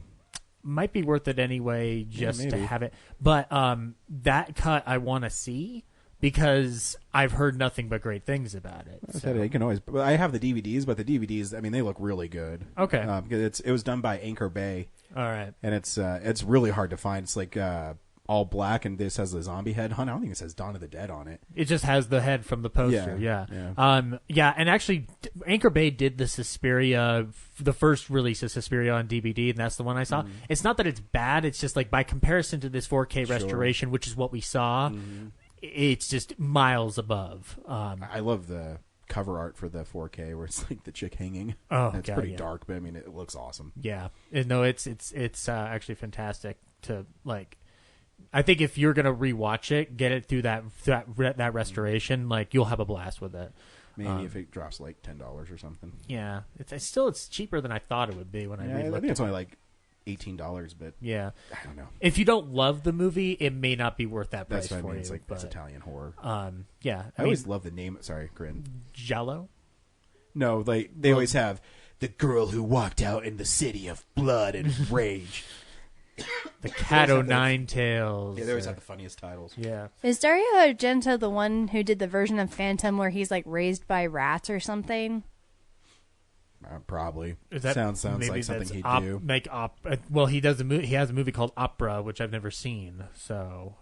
Might be worth it anyway, just to have it. But that cut I want to see, because I've heard nothing but great things about it. So. You can always. I have the DVDs, but the DVDs, I mean, they look really good. Okay, it was done by Anchor Bay. All right, and it's really hard to find. It's like all black, and this has the zombie head on. I don't think it says Dawn of the Dead on it. It just has the head from the poster. Yeah. And actually, Anchor Bay did the Suspiria, the first release of Suspiria on DVD, and that's the one I saw. It's not that it's bad; it's just like by comparison to this 4K restoration, which is what we saw, it's just miles above. I love the cover art for the 4K where it's like the chick hanging. Oh, it's pretty dark, but I mean, it looks awesome. Yeah, no, it's actually fantastic to like. I think if you're gonna rewatch it, get it through that restoration, like you'll have a blast with it. Maybe if it drops like $10 or something. Yeah, it's cheaper than I thought it would be when I think it's only like $18, but yeah, I don't know. If you don't love the movie, it may not be worth that price. That's what for I mean. you. It's like it's Italian horror. Yeah, I always love the name. Sorry, Corinne. Giallo. No, they always have the girl who walked out in the city of blood and rage. The Cat O' Nine Tails. Yeah, they always have the funniest titles. Yeah. Is Dario Argento the one who did the version of Phantom where he's like raised by rats or something? Probably. Sounds like something he'd do. Well, he does he has a movie called Opera, which I've never seen. So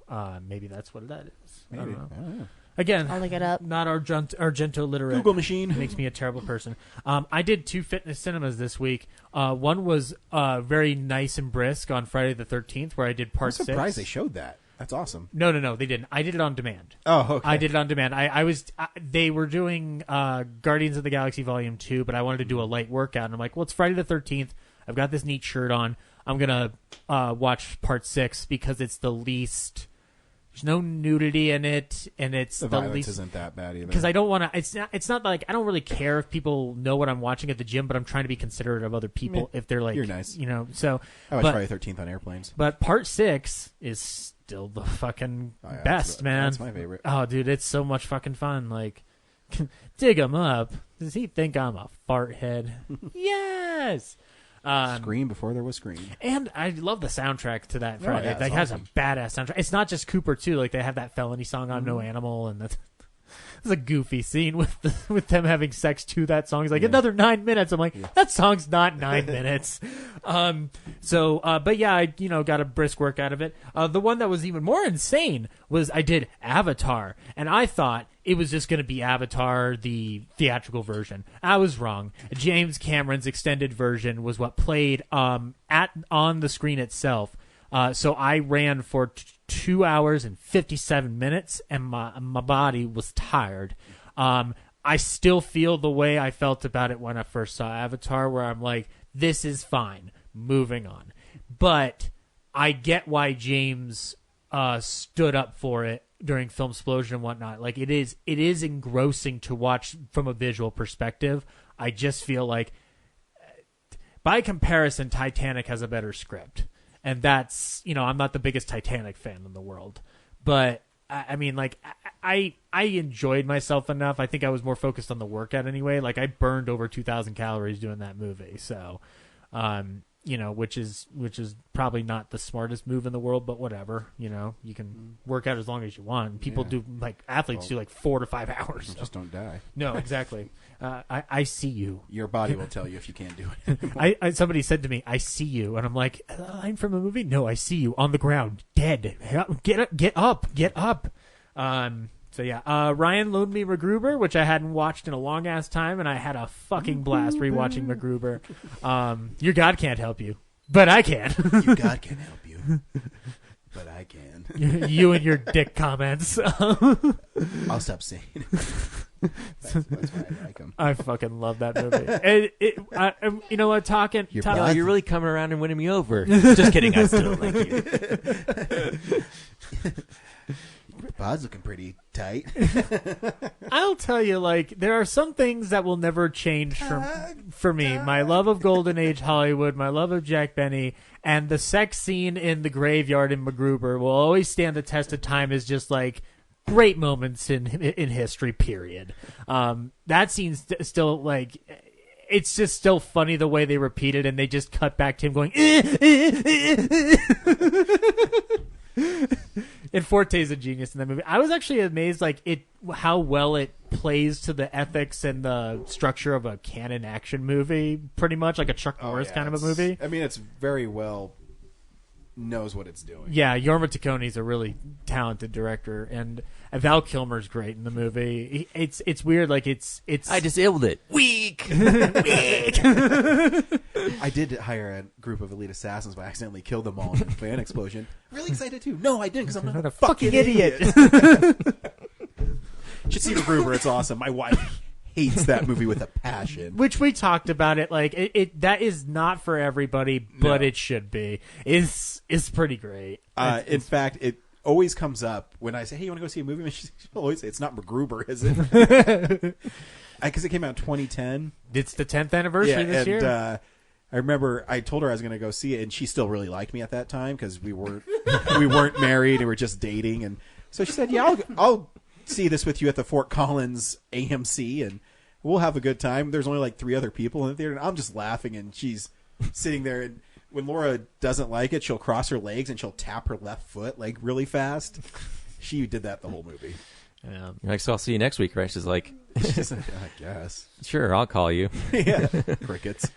maybe that's what that is. Maybe. I don't know. I don't know. Again, I'll look it up. Not Argento literate. Google machine makes me a terrible person. I did 2 fitness cinemas this week. One was very nice and brisk on Friday the 13th, where I did part 6. I'm surprised they showed that. That's awesome. No, they didn't. I did it on demand. Oh, okay. I did it on demand. They were doing Guardians of the Galaxy Volume 2, but I wanted to do a light workout. And I'm like, well, it's Friday the 13th. I've got this neat shirt on. I'm going to watch part 6 because it's the least... There's no nudity in it, and it's the violence least, isn't that bad either. Because I don't want to. It's not like I don't really care if people know what I'm watching at the gym, but I'm trying to be considerate of other people if they're like, you're nice, So I watch Friday 13th on airplanes. But part 6 is still the fucking best, man. That's my favorite. Oh, dude, it's so much fucking fun. Like, dig him up. Does he think I'm a fart head? Yes. Scream before there was Scream. And I love the soundtrack to that Friday. That has a badass soundtrack. It's not just Cooper too. Like they have that Felony song "I'm No Animal," and that's a goofy scene with them having sex to that song. It's like another 9 minutes. I'm like, that song's not 9 minutes. But yeah, I got a brisk work out of it. The one that was even more insane was I did Avatar, and I thought it was just going to be Avatar, the theatrical version. I was wrong. James Cameron's extended version was what played on the screen itself. So I ran for 2 hours and 57 minutes, and my body was tired. I still feel the way I felt about it when I first saw Avatar, where I'm like, this is fine, moving on. But I get why James stood up for it during Filmsplosion and whatnot. Like it is engrossing to watch from a visual perspective. I just feel like, by comparison, Titanic has a better script. And that's, I'm not the biggest Titanic fan in the world. but I mean, like, I enjoyed myself enough. I think I was more focused on the workout anyway. Like, I burned over 2,000 calories doing that movie. So, you know, which is probably not the smartest move in the world, but whatever. You know, you can work out as long as you want. People do, like, athletes do like 4 to 5 hours. So. Just don't die. No, exactly. I see you. Your body will tell you if you can't do it. Somebody said to me, "I see you," and I'm like, "I'm from a movie." No, I see you on the ground, dead. Get up. So yeah, Ryan loaned me MacGruber, which I hadn't watched in a long ass time, and I had a fucking blast rewatching MacGruber. Your God can't help you, but I can. Your God can't help you, but I can. You and your dick comments. I'll stop saying it. That's why I like him. I fucking love that movie. You know what? You're really coming around and winning me over. Just kidding. I still don't like you. Pod's looking pretty tight. I'll tell you, like, there are some things that will never change for me. My love of Golden Age Hollywood, my love of Jack Benny, and the sex scene in the graveyard in MacGruber will always stand the test of time as just, like, great moments in history, period. That scene's still, like... It's just still funny the way they repeat it, and they just cut back to him going... And Forte's a genius in that movie. I was actually amazed, like, how well it plays to the ethics and the structure of a canon action movie, pretty much, like a Chuck Norris kind of a movie. I mean, it's very well... knows what it's doing. Yeah, Jorma Taccone's a really talented director, and Val Kilmer's great in the movie. It's weird, like it's. I disabled it. Weak. I did hire a group of elite assassins, but I accidentally killed them all in a fan explosion. Really excited too. No, I didn't, because I'm not a fucking idiot. Should see MacGruber. It's awesome. My wife hates that movie with a passion. Which we talked about it. Like it that is not for everybody, but it should be. It's pretty great. In fact, it always comes up when I say, "Hey, you want to go see a movie?" And she'll always say, "It's not MacGruber, is it?" Because it came out in 2010. It's the 10th anniversary this year. I remember I told her I was going to go see it, and she still really liked me at that time because we weren't married and we were just dating. And so she said, "Yeah, I'll see this with you at the Fort Collins AMC, and we'll have a good time." There's only like 3 other people in the theater, and I'm just laughing, and she's sitting there. And when Laura doesn't like it, she'll cross her legs and she'll tap her left foot like really fast. She did that the whole movie. Yeah. You're like, "So I'll see you next week," right? She's like, I guess. "Sure, I'll call you." Yeah, crickets.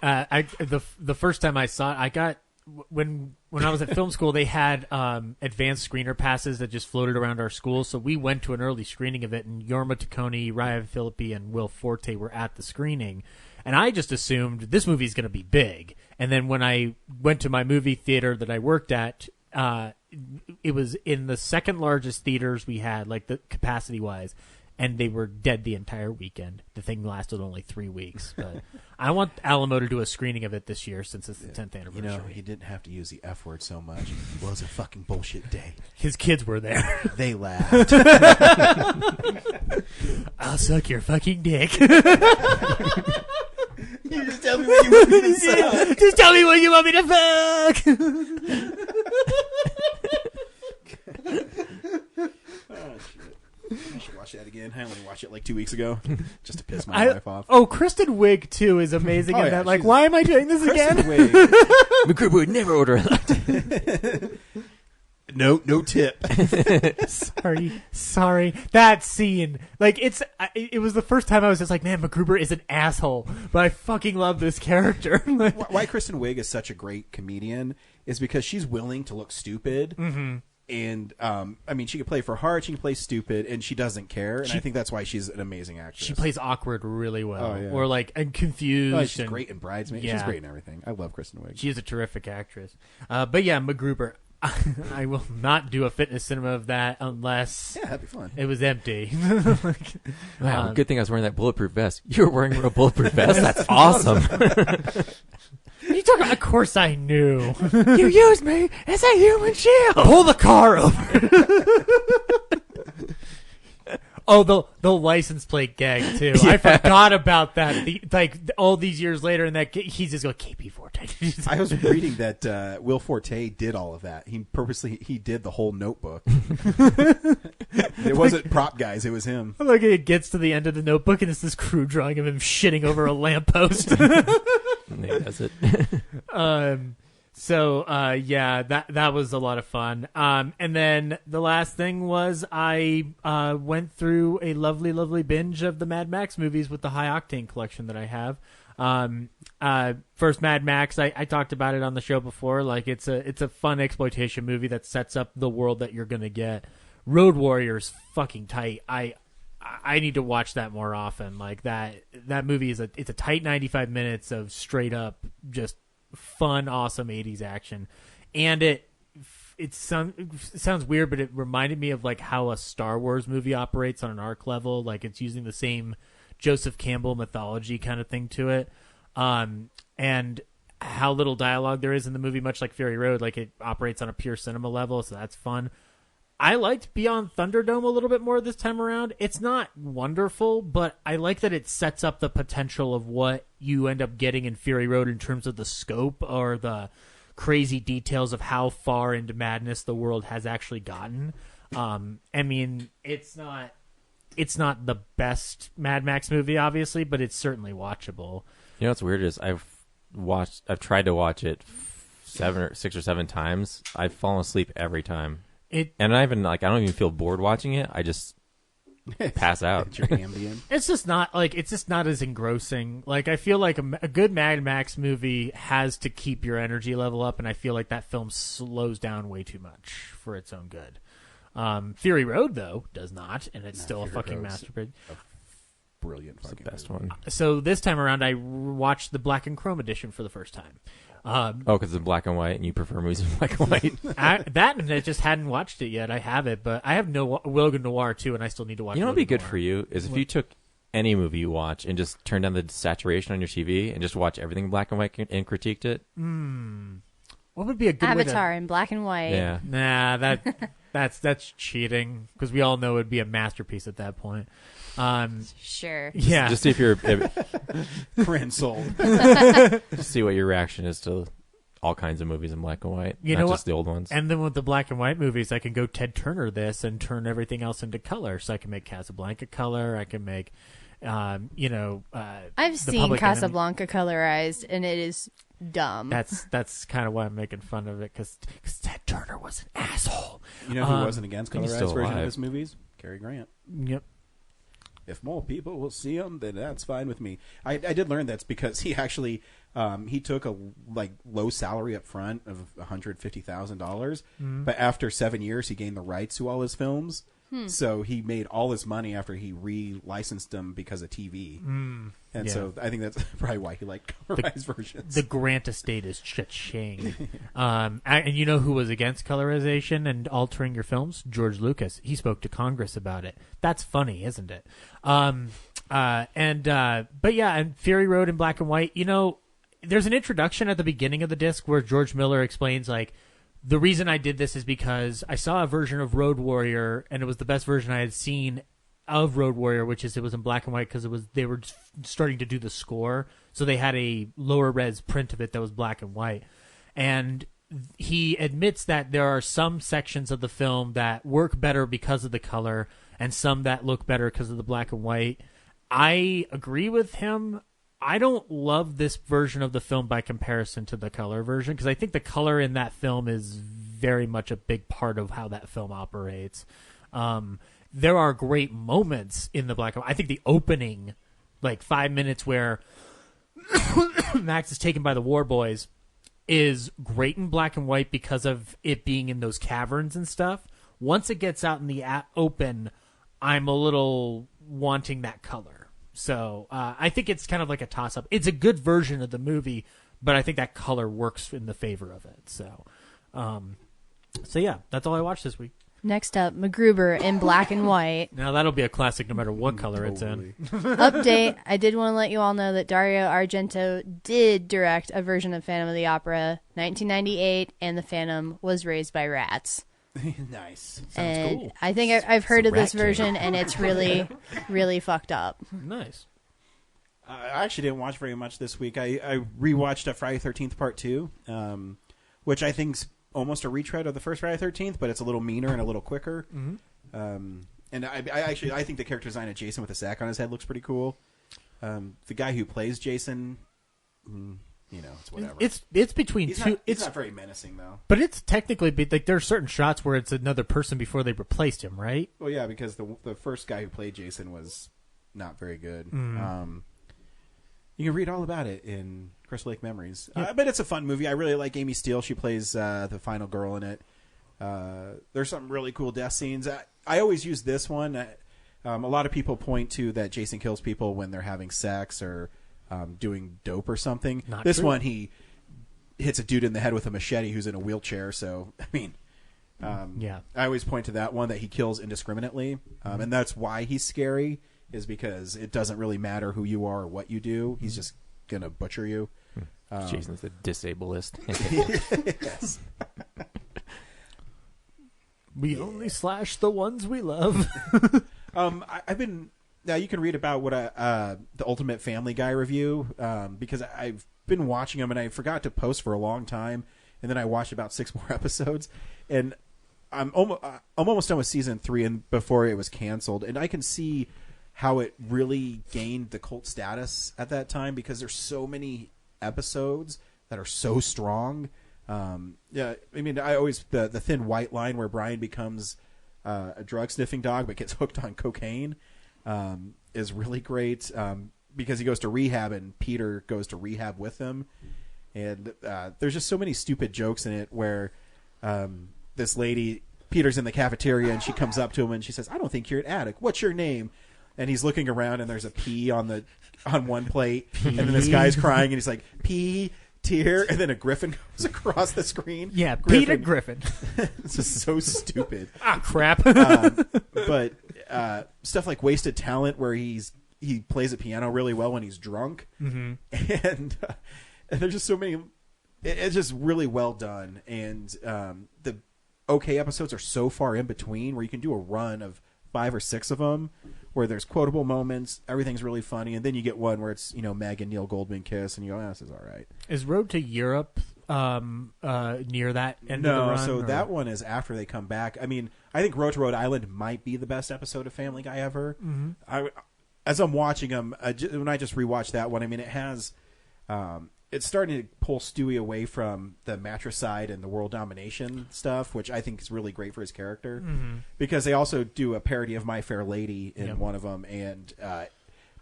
The first time I saw it, I got when I was at film school, they had advanced screener passes that just floated around our school. So we went to an early screening of it, and Jorma Taccone, Ryan Phillippe, and Will Forte were at the screening. And I just assumed this movie's going to be big. And then when I went to my movie theater that I worked at, it was in the second largest theaters we had, like the capacity wise, and they were dead the entire weekend. The thing lasted only 3 weeks. But I want Alamo to do a screening of it this year since it's the 10th anniversary. You know, he didn't have to use the F word so much. Well, it was a fucking bullshit day. His kids were there. They laughed. I'll suck your fucking dick. You just tell me what you want me to suck. Just tell me what you want me to fuck. Oh, shit. I should watch that again. I only watched it like 2 weeks ago just to piss my wife off. Oh, Kristen Wiig, too, is amazing in that. Like, why am I doing this again? MacGruber would never order a latte. No tip. Sorry. That scene, like, it was the first time I was just like, man, MacGruber is an asshole, but I fucking love this character. Why Kristen Wiig is such a great comedian is because she's willing to look stupid. Mm-hmm. And, I mean, she can play for heart, she can play stupid, and she doesn't care. And I think that's why she's an amazing actress. She plays awkward really well. Oh, yeah. Or, like, and confused. Oh, she's great in Bridesmaids. Yeah. She's great in everything. I love Kristen Wiig. She is a terrific actress. But, yeah, MacGruber. I will not do a fitness cinema of that unless that'd be fun. It was empty. Wow, good thing I was wearing that bulletproof vest. You were wearing a bulletproof vest? That's awesome. You talking about? Of course I knew. You used me as a human shield. Pull the car over. Oh, the license plate gag too. Yeah. I forgot about that. All these years later, and that he's just going KP14. I was reading that Will Forte did all of that. He did the whole Notebook. It wasn't prop guys; it was him. Like it gets to the end of the Notebook, and it's this crew drawing of him shitting over a lamppost. And he does it. So that was a lot of fun. And then the last thing was I went through a lovely binge of the Mad Max movies with the High Octane collection that I have. First Mad Max, I talked about it on the show before. Like it's a fun exploitation movie that sets up the world that you're gonna get. Road Warrior's fucking tight. I need to watch that more often. Like that movie it's a tight 95 minutes of straight up just fun, awesome 80s action. And it sounds weird, but it reminded me of like how a Star Wars movie operates on an arc level. Like it's using the same Joseph Campbell mythology kind of thing to it. And how little dialogue there is in the movie, much like Fury Road, like it operates on a pure cinema level, so that's fun. I liked Beyond Thunderdome a little bit more this time around. It's not wonderful, but I like that it sets up the potential of what you end up getting in Fury Road in terms of the scope or the crazy details of how far into madness the world has actually gotten. I mean, it's not the best Mad Max movie, obviously, but it's certainly watchable. You know what's weird is I've tried to watch it 6 or 7 times. I've fallen asleep every time. And I don't even feel bored watching it. I just pass out. Your Ambien. It's just not as engrossing. Like I feel like a good Mad Max movie has to keep your energy level up, and I feel like that film slows down way too much for its own good. Fury Road though does not, and it's still Fury a fucking Road's masterpiece. Brilliant, it's the best movie. one. So this time around, I watched the Black and Chrome edition for the first time. Because it's black and white, and you prefer movies in black and white. And I just hadn't watched it yet. I have it, but I have Wilga Noir too, and I still need to watch. You know, what would be good for you is if you took any movie you watch and just turned down the saturation on your TV and just watch everything in black and white and critiqued it. What would be a good Avatar in black and white? Yeah, nah, that's cheating because we all know it'd be a masterpiece at that point. Sure. Yeah. Just see if you're Grand soul. Just see what your reaction is to all kinds of movies in black and white. Not just the old ones. And then with the black and white movies, I can go Ted Turner this and turn everything else into color. So I can make Casablanca color. I can make, I've seen Casablanca colorized, and it is dumb. That's kind of why I'm making fun of it because Ted Turner was an asshole. You know who wasn't against colorized version of his movies? Cary Grant. Yep. If more people will see him, then that's fine with me. I did learn that's because he actually he took a low salary up front of $150,000, but after 7 years he gained the rights to all his films. So he made all his money after he re-licensed them because of TV. So I think that's probably why he liked colorized versions. The Grant estate is cha-ching. And you know who was against colorization and altering your films? George Lucas. He spoke to Congress about it. That's funny, isn't it? But yeah, and Fury Road in black and white, there's an introduction at the beginning of the disc where George Miller explains, the reason I did this is because I saw a version of Road Warrior, and it was the best version I had seen of Road Warrior, which is it was in black and white because they were starting to do the score, so they had a lower res print of it that was black and white. And he admits that there are some sections of the film that work better because of the color, and some that look better because of the black and white. I agree with him. I don't love this version of the film by comparison to the color version because I think the color in that film is very much a big part of how that film operates. There are great moments in the black and white. I think the opening, 5 minutes where Max is taken by the War Boys, is great in black and white because of it being in those caverns and stuff. Once it gets out in the open, I'm a little wanting that color. So I think it's kind of like a toss-up. It's a good version of the movie, but I think that color works in the favor of it. So yeah, that's all I watched this week. Next up, MacGruber in black and white. Now that'll be a classic no matter what color it's in. Update, I did want to let you all know that Dario Argento did direct a version of Phantom of the Opera, 1998, and the Phantom was raised by rats. Nice. Sounds cool. I think I've heard of this version, and it's really, really fucked up. Nice. I actually didn't watch very much this week. I rewatched Friday 13th Part 2, which I think's almost a retread of the first Friday 13th, but it's a little meaner and a little quicker. Mm-hmm. And I think the character design of Jason with a sack on his head looks pretty cool. The guy who plays Jason, it's whatever. It's between he's two. It's not very menacing though. But it's technically like there are certain shots where it's another person before they replaced him, right? Well, yeah, because the first guy who played Jason was not very good. You can read all about it in Crystal Lake Memories. Yep. But it's a fun movie. I really like Amy Steele. She plays the final girl in it. There's some really cool death scenes. I always use this one. A lot of people point to that Jason kills people when they're having sex or doing dope or something. Not this true. one, he hits a dude in the head with a machete who's in a wheelchair. So, I mean, yeah. I always point to that one, that he kills indiscriminately. And that's why he's scary, is because it doesn't really matter who you are or what you do. He's just going to butcher you. Jason's the disableist. Yes. We only slash the ones we love. I've been... Now, you can read about what the Ultimate Family Guy review, because I've been watching them, and I forgot to post for a long time, and then I watched about 6 more episodes, and I'm almost done with season 3 and before it was canceled, and I can see how it really gained the cult status at that time, because there's so many episodes that are so strong. Yeah, I mean, I always the thin white line where Brian becomes a drug sniffing dog but gets hooked on cocaine is really great, because he goes to rehab and Peter goes to rehab with him, and there's just so many stupid jokes in it where this lady, Peter's in the cafeteria, and she comes up to him and she says, "I don't think you're an addict. What's your name?" And he's looking around and there's a P on one plate, and then this guy's crying and he's like, "P." Tear, and then a griffin goes across the screen. Yeah, Peter Griffin. It's just so stupid. Crap. But stuff like Wasted Talent, where he plays the piano really well when he's drunk, and there's just so many. It's just really well done, and the okay episodes are so far in between where you can do a run of 5 or 6 of them, where there's quotable moments, everything's really funny, and then you get one where it's Meg and Neil Goldman kiss, and you go, this is all right. Is Road to Europe near that end of the run? So that one is after they come back. I mean, I think Road to Rhode Island might be the best episode of Family Guy ever. Mm-hmm. As I'm watching them, when I just rewatched that one, I mean, it has... it's starting to pull Stewie away from the matricide and the world domination stuff, which I think is really great for his character. Mm-hmm. Because they also do a parody of My Fair Lady in one of them, and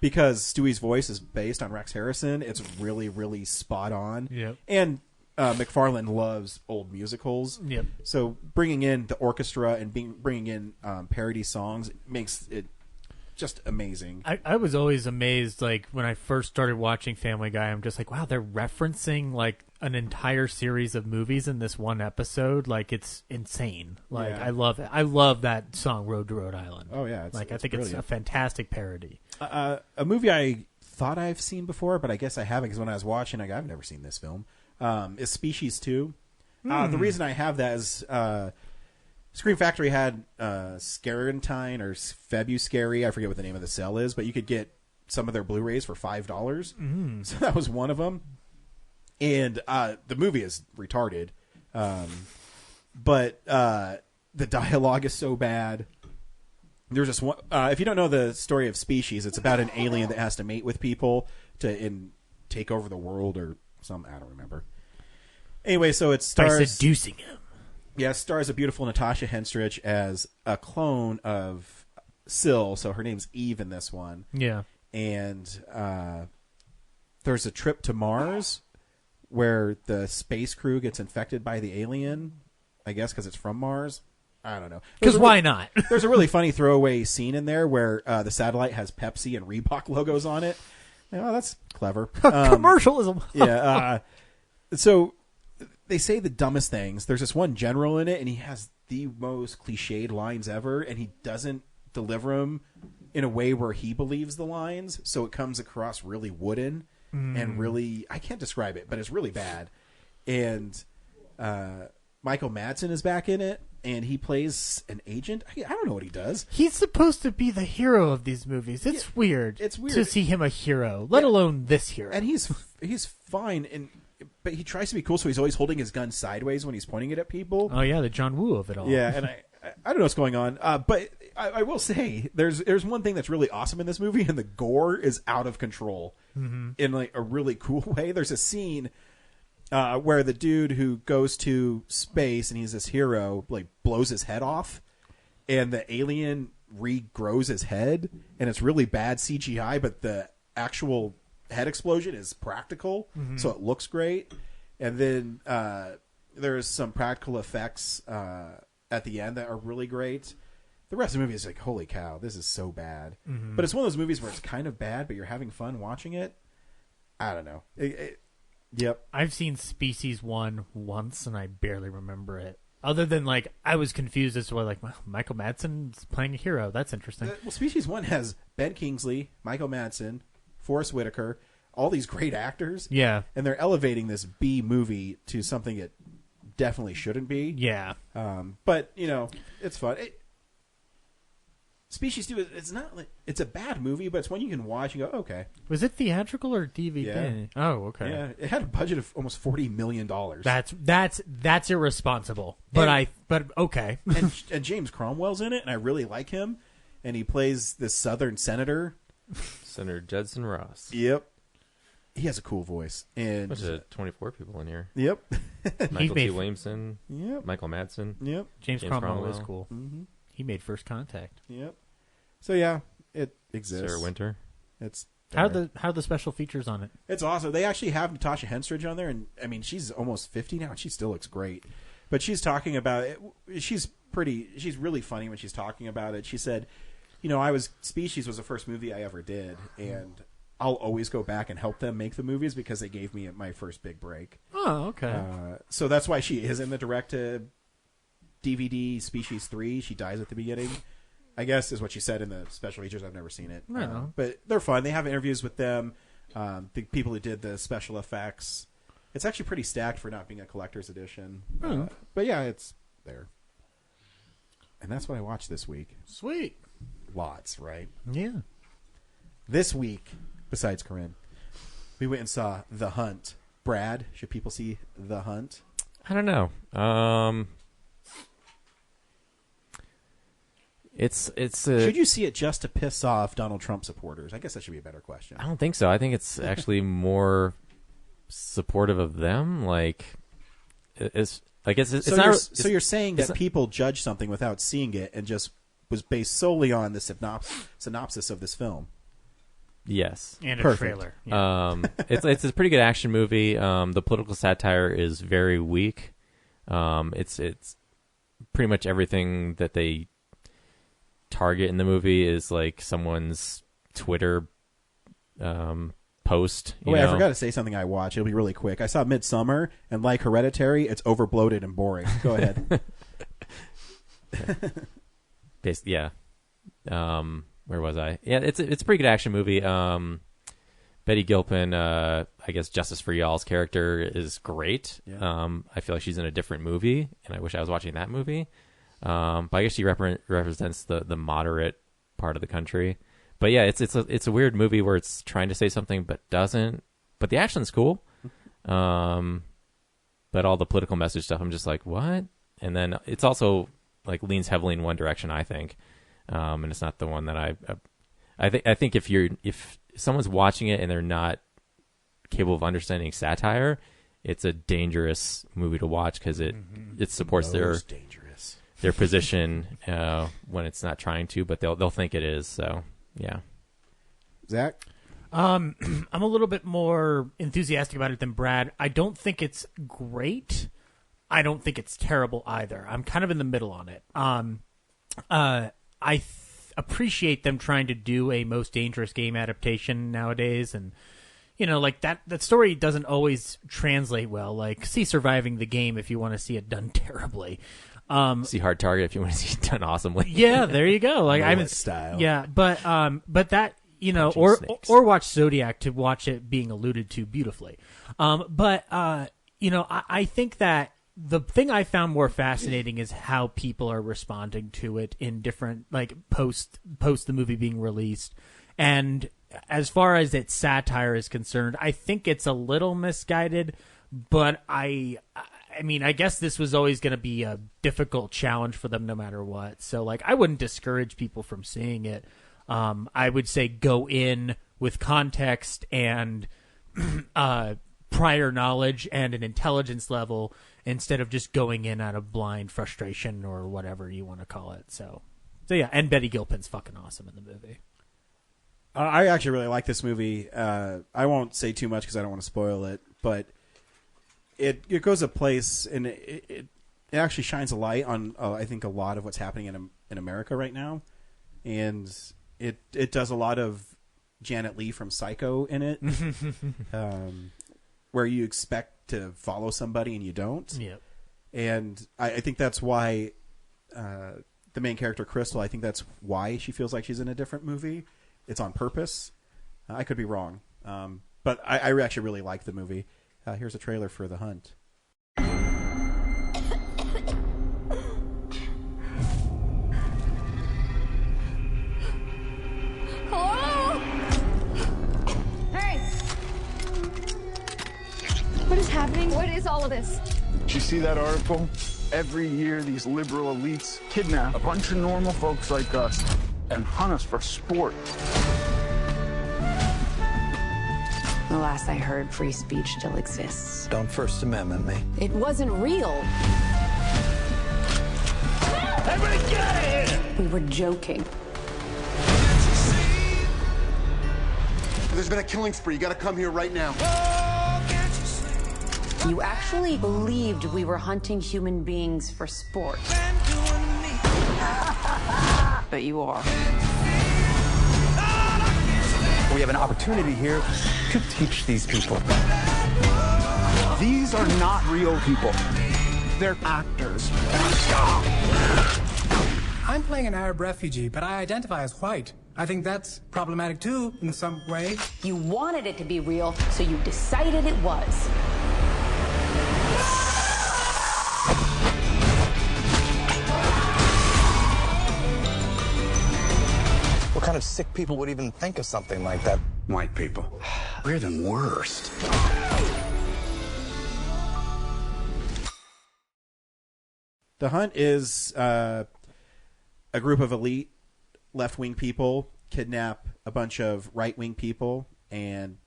because Stewie's voice is based on Rex Harrison, it's really, really spot on. Yep. And McFarlane loves old musicals. Yep. So bringing in the orchestra and bringing in parody songs makes it just amazing. I was always amazed, like, when I first started watching Family Guy, I'm just like, wow, they're referencing, like, an entire series of movies in this one episode. Like, it's insane. Like, yeah. I love it. I love that song, Road to Rhode Island. Oh, yeah. I think brilliant. It's a fantastic parody. A movie I thought I've seen before, but I guess I haven't, because when I was watching, I've never seen this film, is Species 2. The reason I have that is... Scream Factory had Scarantine or Febuscary. I forget what the name of the cell is, but you could get some of their Blu-rays for $5. So that was one of them. And the movie is retarded. But the dialogue is so bad. There's just one. If you don't know the story of Species, it's about an alien that has to mate with people to take over the world or something. I don't remember. Anyway, so it stars... By seducing him. Yeah, stars a beautiful Natasha Henstridge as a clone of Syl, so her name's Eve in this one. Yeah. And there's a trip to Mars where the space crew gets infected by the alien, I guess because it's from Mars. I don't know. Because why not? There's a really funny throwaway scene in there where the satellite has Pepsi and Reebok logos on it. Oh, that's clever. Commercialism. Yeah. So... They say the dumbest things. There's this one general in it, and he has the most cliched lines ever, and he doesn't deliver them in a way where he believes the lines, so it comes across really wooden and really... I can't describe it, but it's really bad. And Michael Madsen is back in it, and he plays an agent. I don't know what he does. He's supposed to be the hero of these movies. It's weird. It's weird to see him a hero, let alone this hero. And he's fine, but he tries to be cool, so he's always holding his gun sideways when he's pointing it at people. Oh yeah, the John Woo of it all. Yeah, and I don't know what's going on, but I will say there's one thing that's really awesome in this movie, and the gore is out of control in like a really cool way. There's a scene where the dude who goes to space and he's this hero like blows his head off, and the alien regrows his head, and it's really bad CGI, but the actual head explosion is practical, so it looks great. And then there's some practical effects at the end that are really great. The rest of the movie is like, holy cow, this is so bad. But it's one of those movies where it's kind of bad, but you're having fun watching it. I don't know. Yep. I've seen Species 1 once, and I barely remember it. Other than, like, I was confused as to why, like, Michael Madsen's playing a hero. That's interesting. Well, Species 1 has Ben Kingsley, Michael Madsen, Forrest Whitaker, all these great actors. Yeah. And they're elevating this B movie to something it definitely shouldn't be. Yeah. But, you know, it's fun. Species 2, it's not like it's a bad movie, but it's one you can watch and go, okay. Was it theatrical or DVD? Yeah. Oh, okay. Yeah, it had a budget of almost $40 million. That's irresponsible. But okay. and James Cromwell's in it, and I really like him. And he plays this Southern senator, Senator Judson Ross. Yep. He has a cool voice. And bunch of 24 people in here. Yep. Michael T. Williamson. Yep. Michael Madsen. Yep. James Cromwell is cool. Mm-hmm. He made First Contact. Yep. So yeah, it exists. Sarah Winter. It's how are the special features on it? It's awesome. They actually have Natasha Henstridge on there, and I mean she's almost 50 now, and she still looks great. But she's talking about it. She's really funny when she's talking about it. She said, "You know, Species was the first movie I ever did, and I'll always go back and help them make the movies because they gave me my first big break." Oh, okay. So that's why she is in the direct-to-DVD Species 3. She dies at the beginning, I guess, is what she said in the special features. I've never seen it. But they're fun. They have interviews with them, the people who did the special effects. It's actually pretty stacked for not being a collector's edition. But yeah, it's there. And that's what I watched this week. Sweet. Lots, right? Yeah. This week, besides Corinne, we went and saw The Hunt. Brad, should people see The Hunt? I don't know. Should you see it just to piss off Donald Trump supporters? I guess that should be a better question. I don't think so. I think it's actually more supportive of them. Like, it's so you're saying that people judge something without seeing it and just was based solely on the synopsis of this film. Yes, and a trailer. Yeah. It's a pretty good action movie. The political satire is very weak. It's pretty much everything that they target in the movie is like someone's Twitter post. Wait, I forgot to say something I watched. It'll be really quick. I saw Midsommar, and like Hereditary, it's overbloated and boring. Go ahead. Yeah. Where was I? Yeah, it's a pretty good action movie. Betty Gilpin, I guess Justice for Y'all's character is great. Yeah. I feel like she's in a different movie, and I wish I was watching that movie. But I guess she represents the moderate part of the country. But yeah, it's a weird movie where it's trying to say something but doesn't. But the action's cool. But all the political message stuff, I'm just like, what? And then it's also like leans heavily in one direction, I think. And it's not the one that I think if someone's watching it and they're not capable of understanding satire, it's a dangerous movie to watch because it supports their position when it's not trying to, but they'll think it is. So yeah. Zach? I'm a little bit more enthusiastic about it than Brad. I don't think it's great. I don't think it's terrible either. I'm kind of in the middle on it. I appreciate them trying to do a Most Dangerous Game adaptation nowadays, and like that story doesn't always translate well. Like, see Surviving the Game if you want to see it done terribly. See Hard Target if you want to see it done awesomely. Yeah, there you go. Like I'm style. Yeah, but that or watch Zodiac to watch it being alluded to beautifully. I think that the thing I found more fascinating is how people are responding to it in different, like, post the movie being released. And as far as its satire is concerned, I think it's a little misguided, but I mean, I guess this was always going to be a difficult challenge for them no matter what. So, like, I wouldn't discourage people from seeing it. I would say go in with context and prior knowledge and an intelligence level instead of just going in out of blind frustration or whatever you want to call it. So yeah, and Betty Gilpin's fucking awesome in the movie. I actually really like this movie. I won't say too much because I don't want to spoil it, but it goes a place and it actually shines a light on I think a lot of what's happening in America right now, and it does a lot of Janet Leigh from Psycho in it, where you expect to follow somebody and you don't. Yep. And I think that's why the main character, Crystal, I think that's why she feels like she's in a different movie. It's on purpose. I could be wrong. But I actually really like the movie. Here's a trailer for The Hunt. Hello? Hey! What is happening? What is all of this? Did you see that article? Every year, these liberal elites kidnap a bunch of normal folks like us and hunt us for sport. The last I heard, free speech still exists. Don't First Amendment me. It wasn't real. Everybody get out of here! We were joking. There's been a killing spree. You gotta come here right now. You actually believed we were hunting human beings for sport. But you are. We have an opportunity here to teach these people. These are not real people. They're actors. I'm playing an Arab refugee, but I identify as white. I think that's problematic too, in some way. You wanted it to be real, so you decided it was. What kind of sick people would even think of something like that? White people. We're the worst. The Hunt is a group of elite left-wing people kidnap a bunch of right-wing people and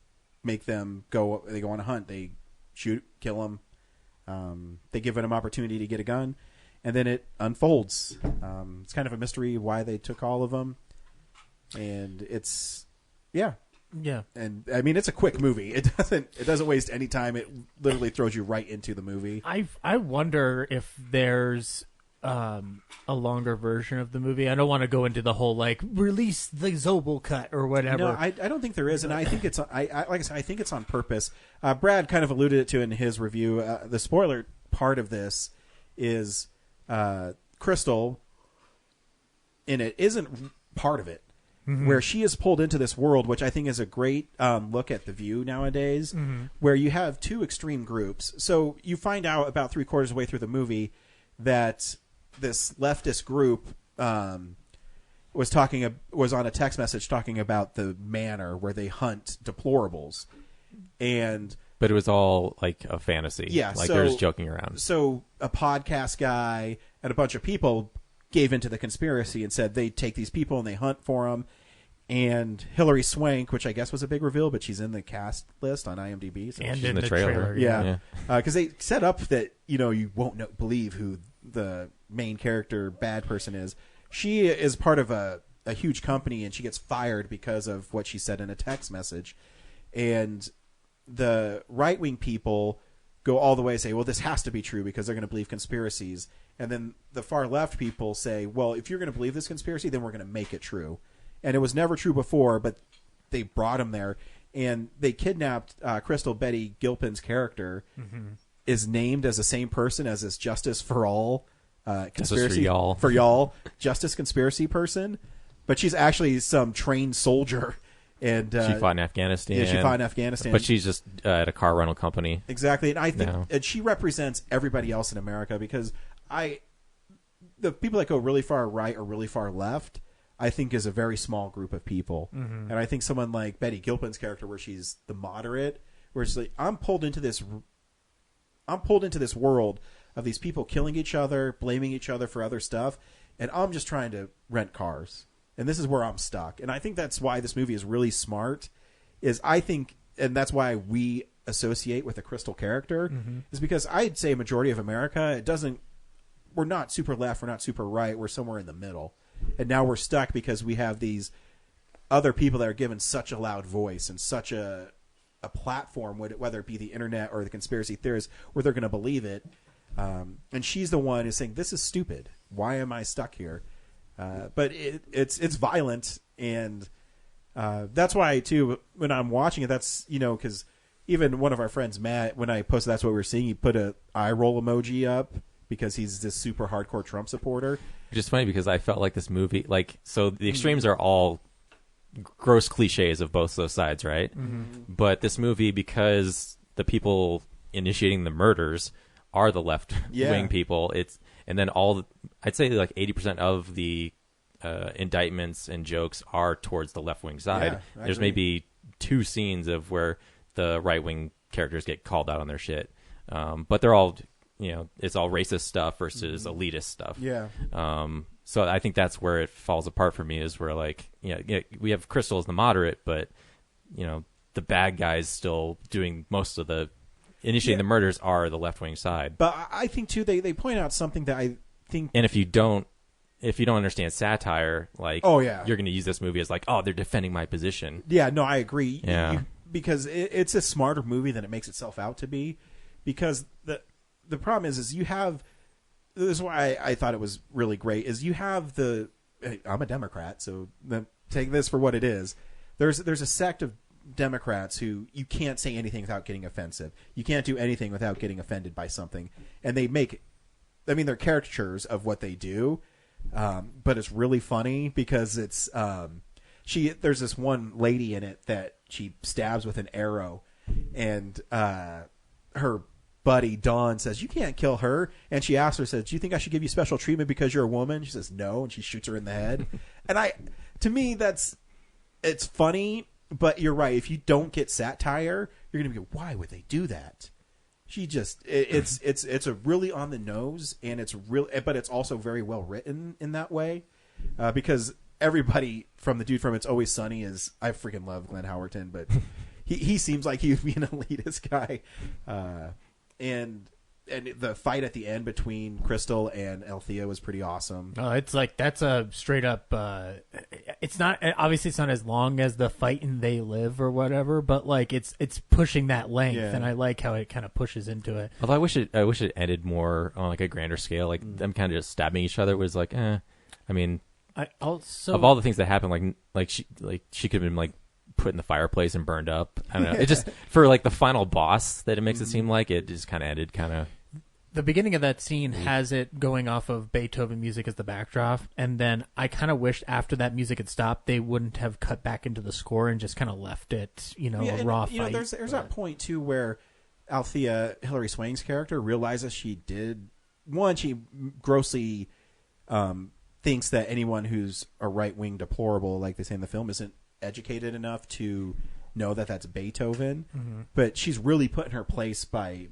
make them go. They go on a hunt. They shoot, kill them. They give them an opportunity to get a gun, and then it unfolds. It's kind of a mystery why they took all of them, and it's yeah. And I mean, it's a quick movie. It doesn't waste any time. It literally throws you right into the movie. I wonder if there's a longer version of the movie. I don't want to go into the whole like release the Zobel cut or whatever. No, I don't think there is, and I think it's like I said, I think it's on purpose. Brad kind of alluded to it in his review. The spoiler part of this is Crystal in it isn't part of it. Mm-hmm. Where she is pulled into this world, which I think is a great look at The View nowadays, where you have two extreme groups. So you find out about 3/4 of the way through the movie that this leftist group was on a text message talking about the manor where they hunt deplorables, but it was all like a fantasy. Yeah, like they're just joking around. So a podcast guy and a bunch of people gave into the conspiracy and said they take these people and they hunt for them. And Hilary Swank, which I guess was a big reveal, but she's in the cast list on IMDb. So and she's in the trailer. Yeah. Because they set up that, you won't believe who the main character bad person is. She is part of a huge company, and she gets fired because of what she said in a text message. And the right-wing people go all the way and say, well, this has to be true because they're going to believe conspiracies. And then the far left people say, well, if you're going to believe this conspiracy, then we're going to make it true. And it was never true before, but they brought him there. And they kidnapped Crystal. Betty Gilpin's character is named as the same person as this Justice for All conspiracy. For y'all. Justice conspiracy person. But she's actually some trained soldier And she fought in Afghanistan. Yeah, she fought in Afghanistan. But she's just at a car rental company. Yeah, she fought in Afghanistan. But she's just at a car rental company. Exactly. And I think and she represents everybody else in America, because the people that go really far right or really far left, I think is a very small group of people. And I think someone like Betty Gilpin's character, where she's the moderate, where it's like, I'm pulled into this world of these people killing each other, blaming each other for other stuff, and I'm just trying to rent cars. And this is where I'm stuck. And I think that's why this movie is really smart, and that's why we associate with the Crystal character, is because I'd say a majority of America, we're not super left, we're not super right, we're somewhere in the middle. And now we're stuck because we have these other people that are given such a loud voice and such a platform, whether it be the internet or the conspiracy theorists, where they're going to believe it. And she's the one who's saying, this is stupid. Why am I stuck here? But it's violent, and that's why too, when I'm watching it, that's, because even one of our friends, Matt, when I posted That's What We're Seeing, he put a eye roll emoji up because he's this super hardcore Trump supporter. Which is funny, because I felt like this movie, so the extremes are all gross cliches of both those sides, right? But this movie, because the people initiating the murders are the left wing people, and then I'd say like 80% of the indictments and jokes are towards the left wing side. Yeah, There's maybe 2 scenes of where the right wing characters get called out on their shit, but they're all, it's all racist stuff versus elitist stuff. Yeah. So I think that's where it falls apart for me, is where we have Crystal as the moderate, but the bad guys still doing most of the initiating the murders are the left wing side. But I think too, they point out something that I think, and if you don't understand satire, you're going to use this movie as they're defending my position. Yeah, no, I agree. Yeah. Because it's a smarter movie than it makes itself out to be. Because the problem is you have, this is why I thought it was really great, is you have I'm a Democrat, so take this for what it is. There's a sect of Democrats who you can't say anything without getting offensive. You can't do anything without getting offended by something. And they're caricatures of what they do, but it's really funny because it's there's this one lady in it that she stabs with an arrow, and her buddy Dawn says, you can't kill her, and she asks her, says, do you think I should give you special treatment because you're a woman? She says no, and she shoots her in the head. And to me, it's funny, but you're right. If you don't get satire, you're gonna be, why would they do that? She just it's a really on the nose, and but it's also very well written in that way, because everybody from the dude from It's Always Sunny I freaking love Glenn Howerton, but he seems like he would be an elitist guy, and the fight at the end between Crystal and Althea was pretty awesome. Oh, it's that's a straight up. It's not, obviously it's not as long as the fight in They Live or whatever, but it's pushing that length, and I like how it kind of pushes into it. Although I wish it ended more on a grander scale, them kind of just stabbing each other was I mean, of all the things that happened, she could have been put in the fireplace and burned up. I don't know. It just, for the final boss, that it makes it seem like it just kind of ended The beginning of that scene has it going off of Beethoven music as the backdrop, and then I kind of wished after that music had stopped, they wouldn't have cut back into the score and just kind of left it, a raw fight. There's that point too where Althea, Hilary Swank's character, realizes she grossly thinks that anyone who's a right-wing deplorable, like they say in the film, isn't educated enough to know that that's Beethoven. But she's really put in her place by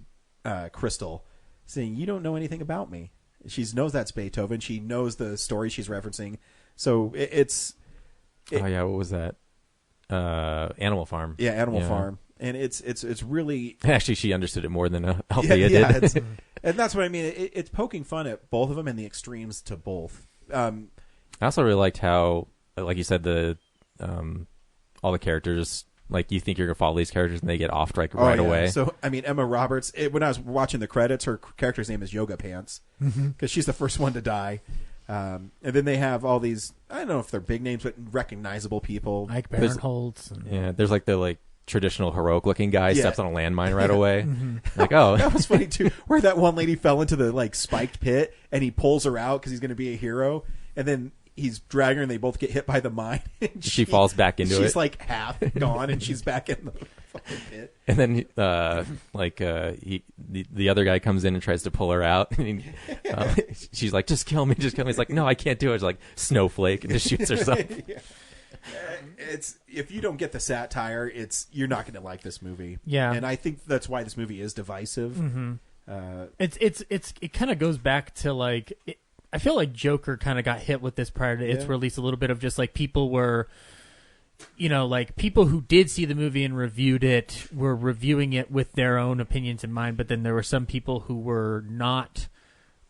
Crystal, saying, you don't know anything about me. She knows that's Beethoven. She knows the story she's referencing. So what was that? Animal Farm. Yeah, Animal Farm. And it's really... Actually, she understood it more than Althea did. And that's what I mean. It's poking fun at both of them and the extremes to both. I also really liked how, like you said, all the characters... you think you're going to follow these characters and they get off right away. So, I mean, Emma Roberts, when I was watching the credits, her character's name is Yoga Pants because she's the first one to die. And then they have all these, I don't know if they're big names, but recognizable people. Mike Barinholtz. There's the traditional heroic looking guy steps on a landmine right away. That was funny too, where that one lady fell into the spiked pit and he pulls her out because he's going to be a hero. And then he's dragging her and they both get hit by the mine. She falls back into it. She's like half gone and she's back in the fucking pit. And then the other guy comes in and tries to pull her out. And she's like, just kill me. He's like, no, I can't do it. She's like, snowflake, and just shoots herself. Yeah. It's if you don't get the satire, you're not going to like this movie. Yeah, and I think that's why this movie is divisive. Mm-hmm. It kind of goes back to like I feel like Joker kind of got hit with this prior to its release a little bit of just like people were, like people who did see the movie and reviewed it were reviewing it with their own opinions in mind, but then there were some people who were not.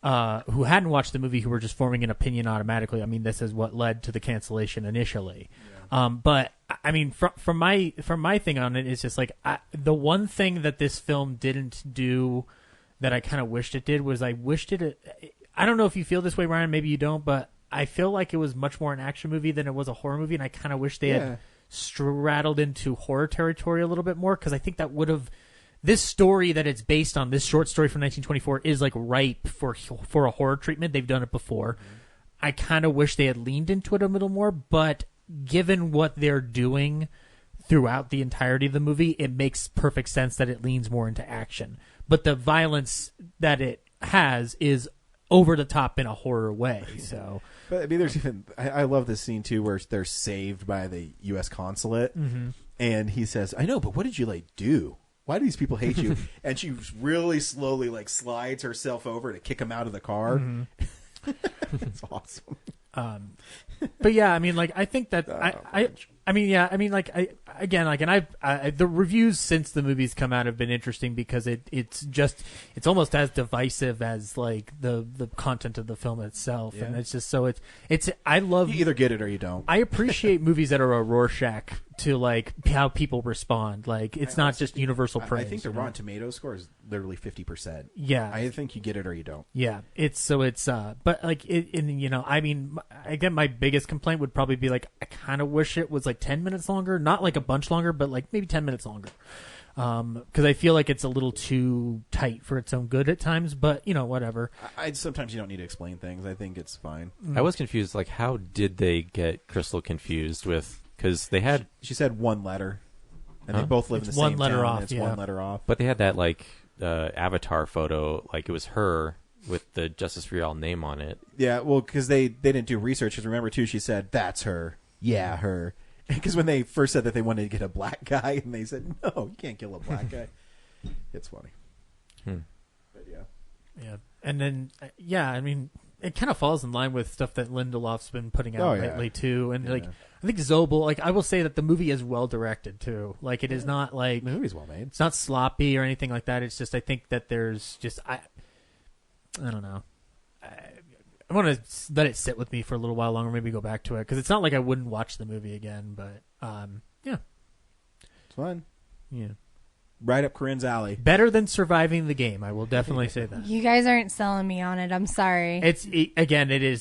Who hadn't watched the movie who were just forming an opinion automatically. I mean, this is what led to the cancellation initially. Yeah. But I mean, from my thing on it is just like the one thing that this film didn't do that I kind of wished it did was I wished it. I don't know if you feel this way, Ryan. Maybe you don't, but I feel like it was much more an action movie than it was a horror movie, and I kind of wish they had straddled into horror territory a little bit more because I think that would have. This story that it's based on, this short story from 1924, is like ripe for a horror treatment. They've done it before. Mm-hmm. I kind of wish they had leaned into it a little more, but given what they're doing throughout the entirety of the movie, it makes perfect sense that it leans more into action. But the violence that it has is over the top in a horror way. So, but I mean, there's even I love this scene too, where they're saved by the U.S. consulate, mm-hmm. and he says, "I know, but what did you like do? Why do these people hate you?" And she really slowly like slides herself over to kick him out of the car. Mm-hmm. It's awesome. But yeah, I mean, like I think that the reviews since the movie's come out have been interesting because it's almost as divisive as like the content of the film itself, and it's just so it's I love you either get it or you don't. I appreciate movies that are a Rorschach to like how people respond. Like it's not just universal praise. I think the Rotten Tomatoes score is literally 50%. Yeah, I think you get it or you don't. Yeah, but like I mean, again, my biggest complaint would probably be like I kind of wish it was like 10 minutes longer, not like a bunch longer, but like maybe 10 minutes longer. Because I feel like it's a little too tight for its own good at times, but whatever. Sometimes you don't need to explain things. I think it's fine. I was confused. Like, how did they get Crystal confused with? Because they had she said one letter, and they both live in the same town. It's one letter off. But they had that like avatar photo, like it was her with the Justice for All name on it. Yeah, well, because they didn't do research. Because remember too, she said that's her. Yeah, her. Because when they first said that they wanted to get a black guy, and they said, no, you can't kill a black guy. It's funny. But yeah. And then, I mean, it kind of falls in line with stuff that Lindelof's been putting out lately, too. And, I think Zobel, like, I will say that the movie is well directed, too. Like, it is not, like... The movie's well made. It's not sloppy or anything like that. It's just, I think that there's just... I don't know. I want to let it sit with me for a little while longer, maybe go back to it, because it's not like I wouldn't watch the movie again, but yeah. It's fun. Yeah. Right up Corinne's alley. Better than Surviving the Game, I will definitely say that. You guys aren't selling me on it. I'm sorry. It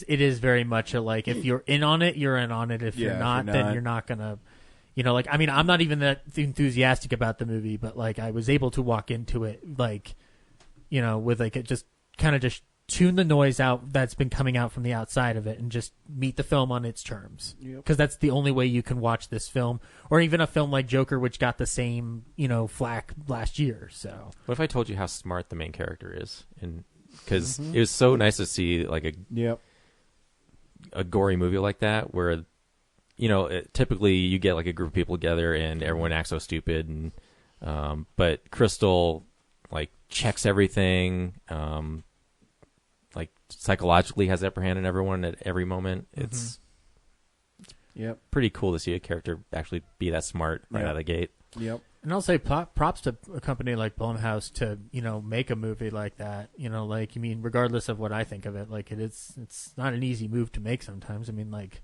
is very much a, like, if you're in on it, you're in on it. If you're not, then you're not going to, like, I mean, I'm not even that enthusiastic about the movie, but, like, I was able to walk into it, like, with, like, it just kind of just tune the noise out that's been coming out from the outside of it and just meet the film on its terms. Because that's the only way you can watch this film, or even a film like Joker, which got the same, flack last year. So, what if I told you how smart the main character is? And because it was so nice to see like a gory movie like that, where typically you get like a group of people together and everyone acts so stupid, and but Crystal like checks everything. Like psychologically has upper hand in everyone at every moment. It's pretty cool to see a character actually be that smart right out of the gate. Yep. And I'll say props to a company like Blumhouse to make a movie like that. Like, I mean, regardless of what I think of it, like it's not an easy move to make sometimes. I mean, like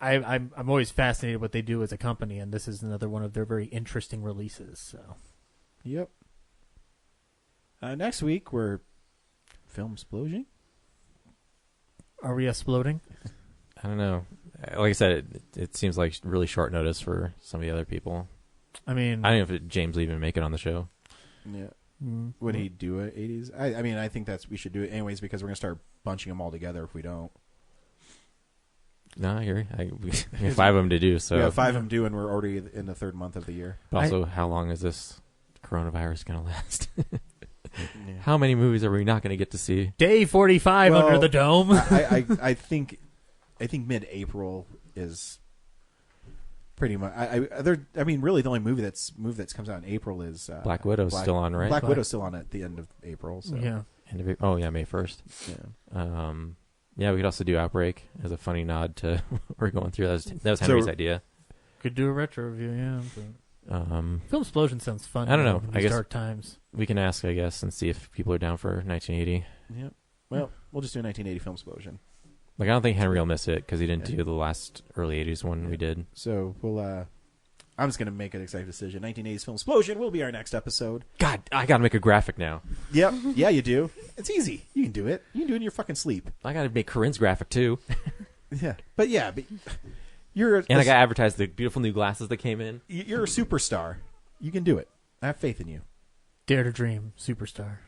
I'm always fascinated what they do as a company, and this is another one of their very interesting releases. So, yep. Next week we're film explosion. Are we exploding? I don't know. Like I said, it seems like really short notice for some of the other people. I mean, I don't know if James will even make it on the show. Yeah. Would he do it 80s? I mean, I think we should do it anyways because we're going to start bunching them all together if we don't. No, we have 5 of them to do. So we have 5 of them due, and we're already in the 3rd month of the year. But also, how long is this coronavirus going to last? How many movies are we not going to get to see? Day 45 under the dome. I think mid-April is pretty much. I mean, really, the only movie that comes out in April is Black Widow's still on, right? Black Widow's still on at the end of April. So. Yeah. May 1st. Yeah. Yeah, we could also do Outbreak as a funny nod to what we're going through. That was Henry's idea. Could do a retro review, yeah. Film Explosion sounds fun. I don't know. I guess dark times. We can ask, I guess, and see if people are down for 1980. Yeah. Well, we'll just do a 1980 Film Explosion. Like, I don't think Henry will miss it because he didn't do the last early 80s one we did. So we'll. I'm just going to make an executive decision. 1980s Film Explosion will be our next episode. God, I got to make a graphic now. Yep. Yeah, you do. It's easy. You can do it. You can do it in your fucking sleep. I got to make Corinne's graphic, too. Yeah. But you're... And I got to advertise the beautiful new glasses that came in. You're a superstar. You can do it. I have faith in you. Dare to dream. Superstar.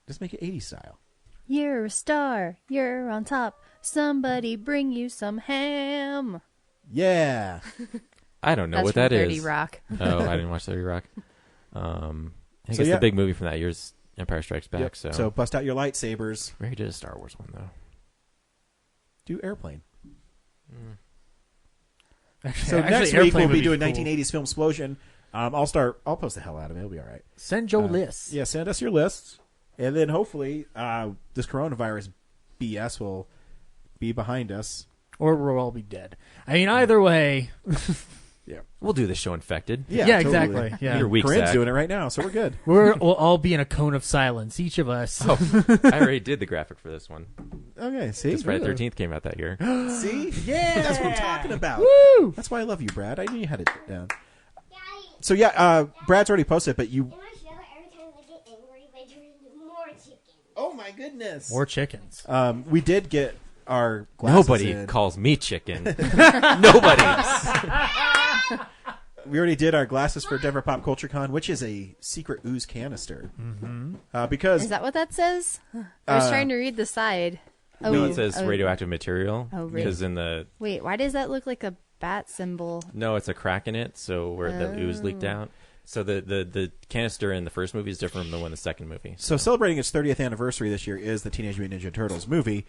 Just make it 80s style. You're a star. You're on top. Somebody bring you some ham. Yeah. I don't know That's what from that 30 is. Rock. Oh, I didn't watch 30 Rock. I guess the big movie from that year's Empire Strikes Back. Yep. So bust out your lightsabers. We already did a Star Wars one, though. Do Airplane. Actually, next week we'll be doing 1980s Film Explosion. I'll post the hell out of it. It'll be all right. Send your lists. Yeah, send us your lists. And then hopefully this coronavirus BS will be behind us. Or we'll all be dead. I mean, either way. Yeah, we'll do the show infected. Yeah, totally. Exactly. Yeah. Your weak Corinne's sack. doing it right now, so we're good. We'll all be in a cone of silence, each of us. Oh, I already did the graphic for this one. Okay, see? Because Friday the 13th came out that year. See? Yeah! That's what I'm talking about. Woo! That's why I love you, Brad. I knew you had it down. So, yeah, Brad's already posted it, but you... In my show, every time I get angry, they turn into more chicken. Oh, my goodness. More chickens. We did get our glasses Nobody in. calls me chicken. Nobody. We already did our glasses for Denver Pop Culture Con, which is a secret ooze canister. Mm-hmm. Because Is that what that says? I was trying to read the side. No, it says radioactive material. Oh, really? Because in the... Wait, why does that look like a bat symbol? No, it's a crack in it, so where the ooze leaked out. So the canister in the first movie is different from the one in the second movie. So celebrating its 30th anniversary this year is the Teenage Mutant Ninja Turtles movie,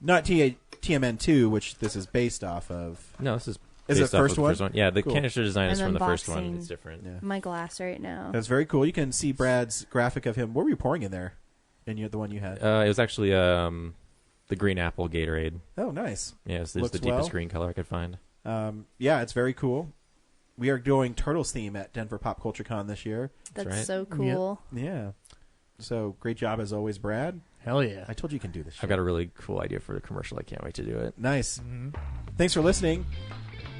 not TMN2, which this is based off of. No, this is Is it the first one? Yeah, the Cool. canister design is I'm from the first one. unboxing It's different. Yeah. My glass right now. That's very cool. You can see Brad's graphic of him. What were you pouring in there? The one you had? It was actually the green apple Gatorade. Oh, nice. Yeah, it's the Looks deepest well. green color I could find. Yeah, it's very cool. We are doing Turtles theme at Denver Pop Culture Con this year. That's right. so cool. Yeah. So great job as always, Brad. Hell yeah. I told you can do this shit. I've got a really cool idea for a commercial. I can't wait to do it. Nice. Thanks for listening,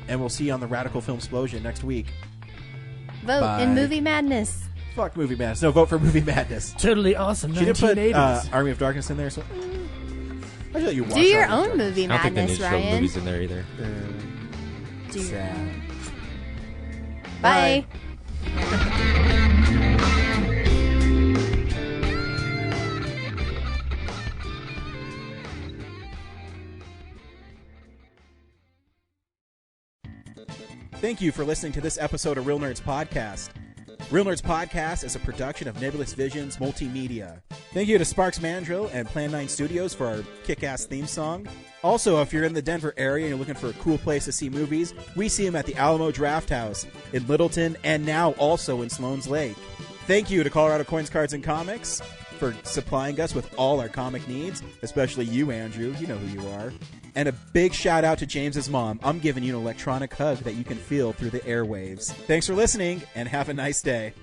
and we'll see you on the Radical Film Explosion next week. Vote Bye. in Movie Madness. Fuck Movie Madness. No, vote for Movie Madness. Totally awesome. She didn't put 1980s. Army of Darkness in there, so I should let you watch Do your Army of own Movie I don't think they Madness, need to show Ryan. movies in there either. Do your Sad. own. Bye. Thank you for listening to this episode of Real Nerds Podcast. Real Nerds Podcast is a production of Nebulous Visions Multimedia. Thank you to Sparks Mandrill and Plan 9 Studios for our kick-ass theme song. Also, if you're in the Denver area and you're looking for a cool place to see movies, we see them at the Alamo Draft House in Littleton and now also in Sloan's Lake. Thank you to Colorado Coins, Cards, and Comics for supplying us with all our comic needs, especially you, Andrew. You know who you are. And a big shout out to James's mom. I'm giving you an electronic hug that you can feel through the airwaves. Thanks for listening, and have a nice day.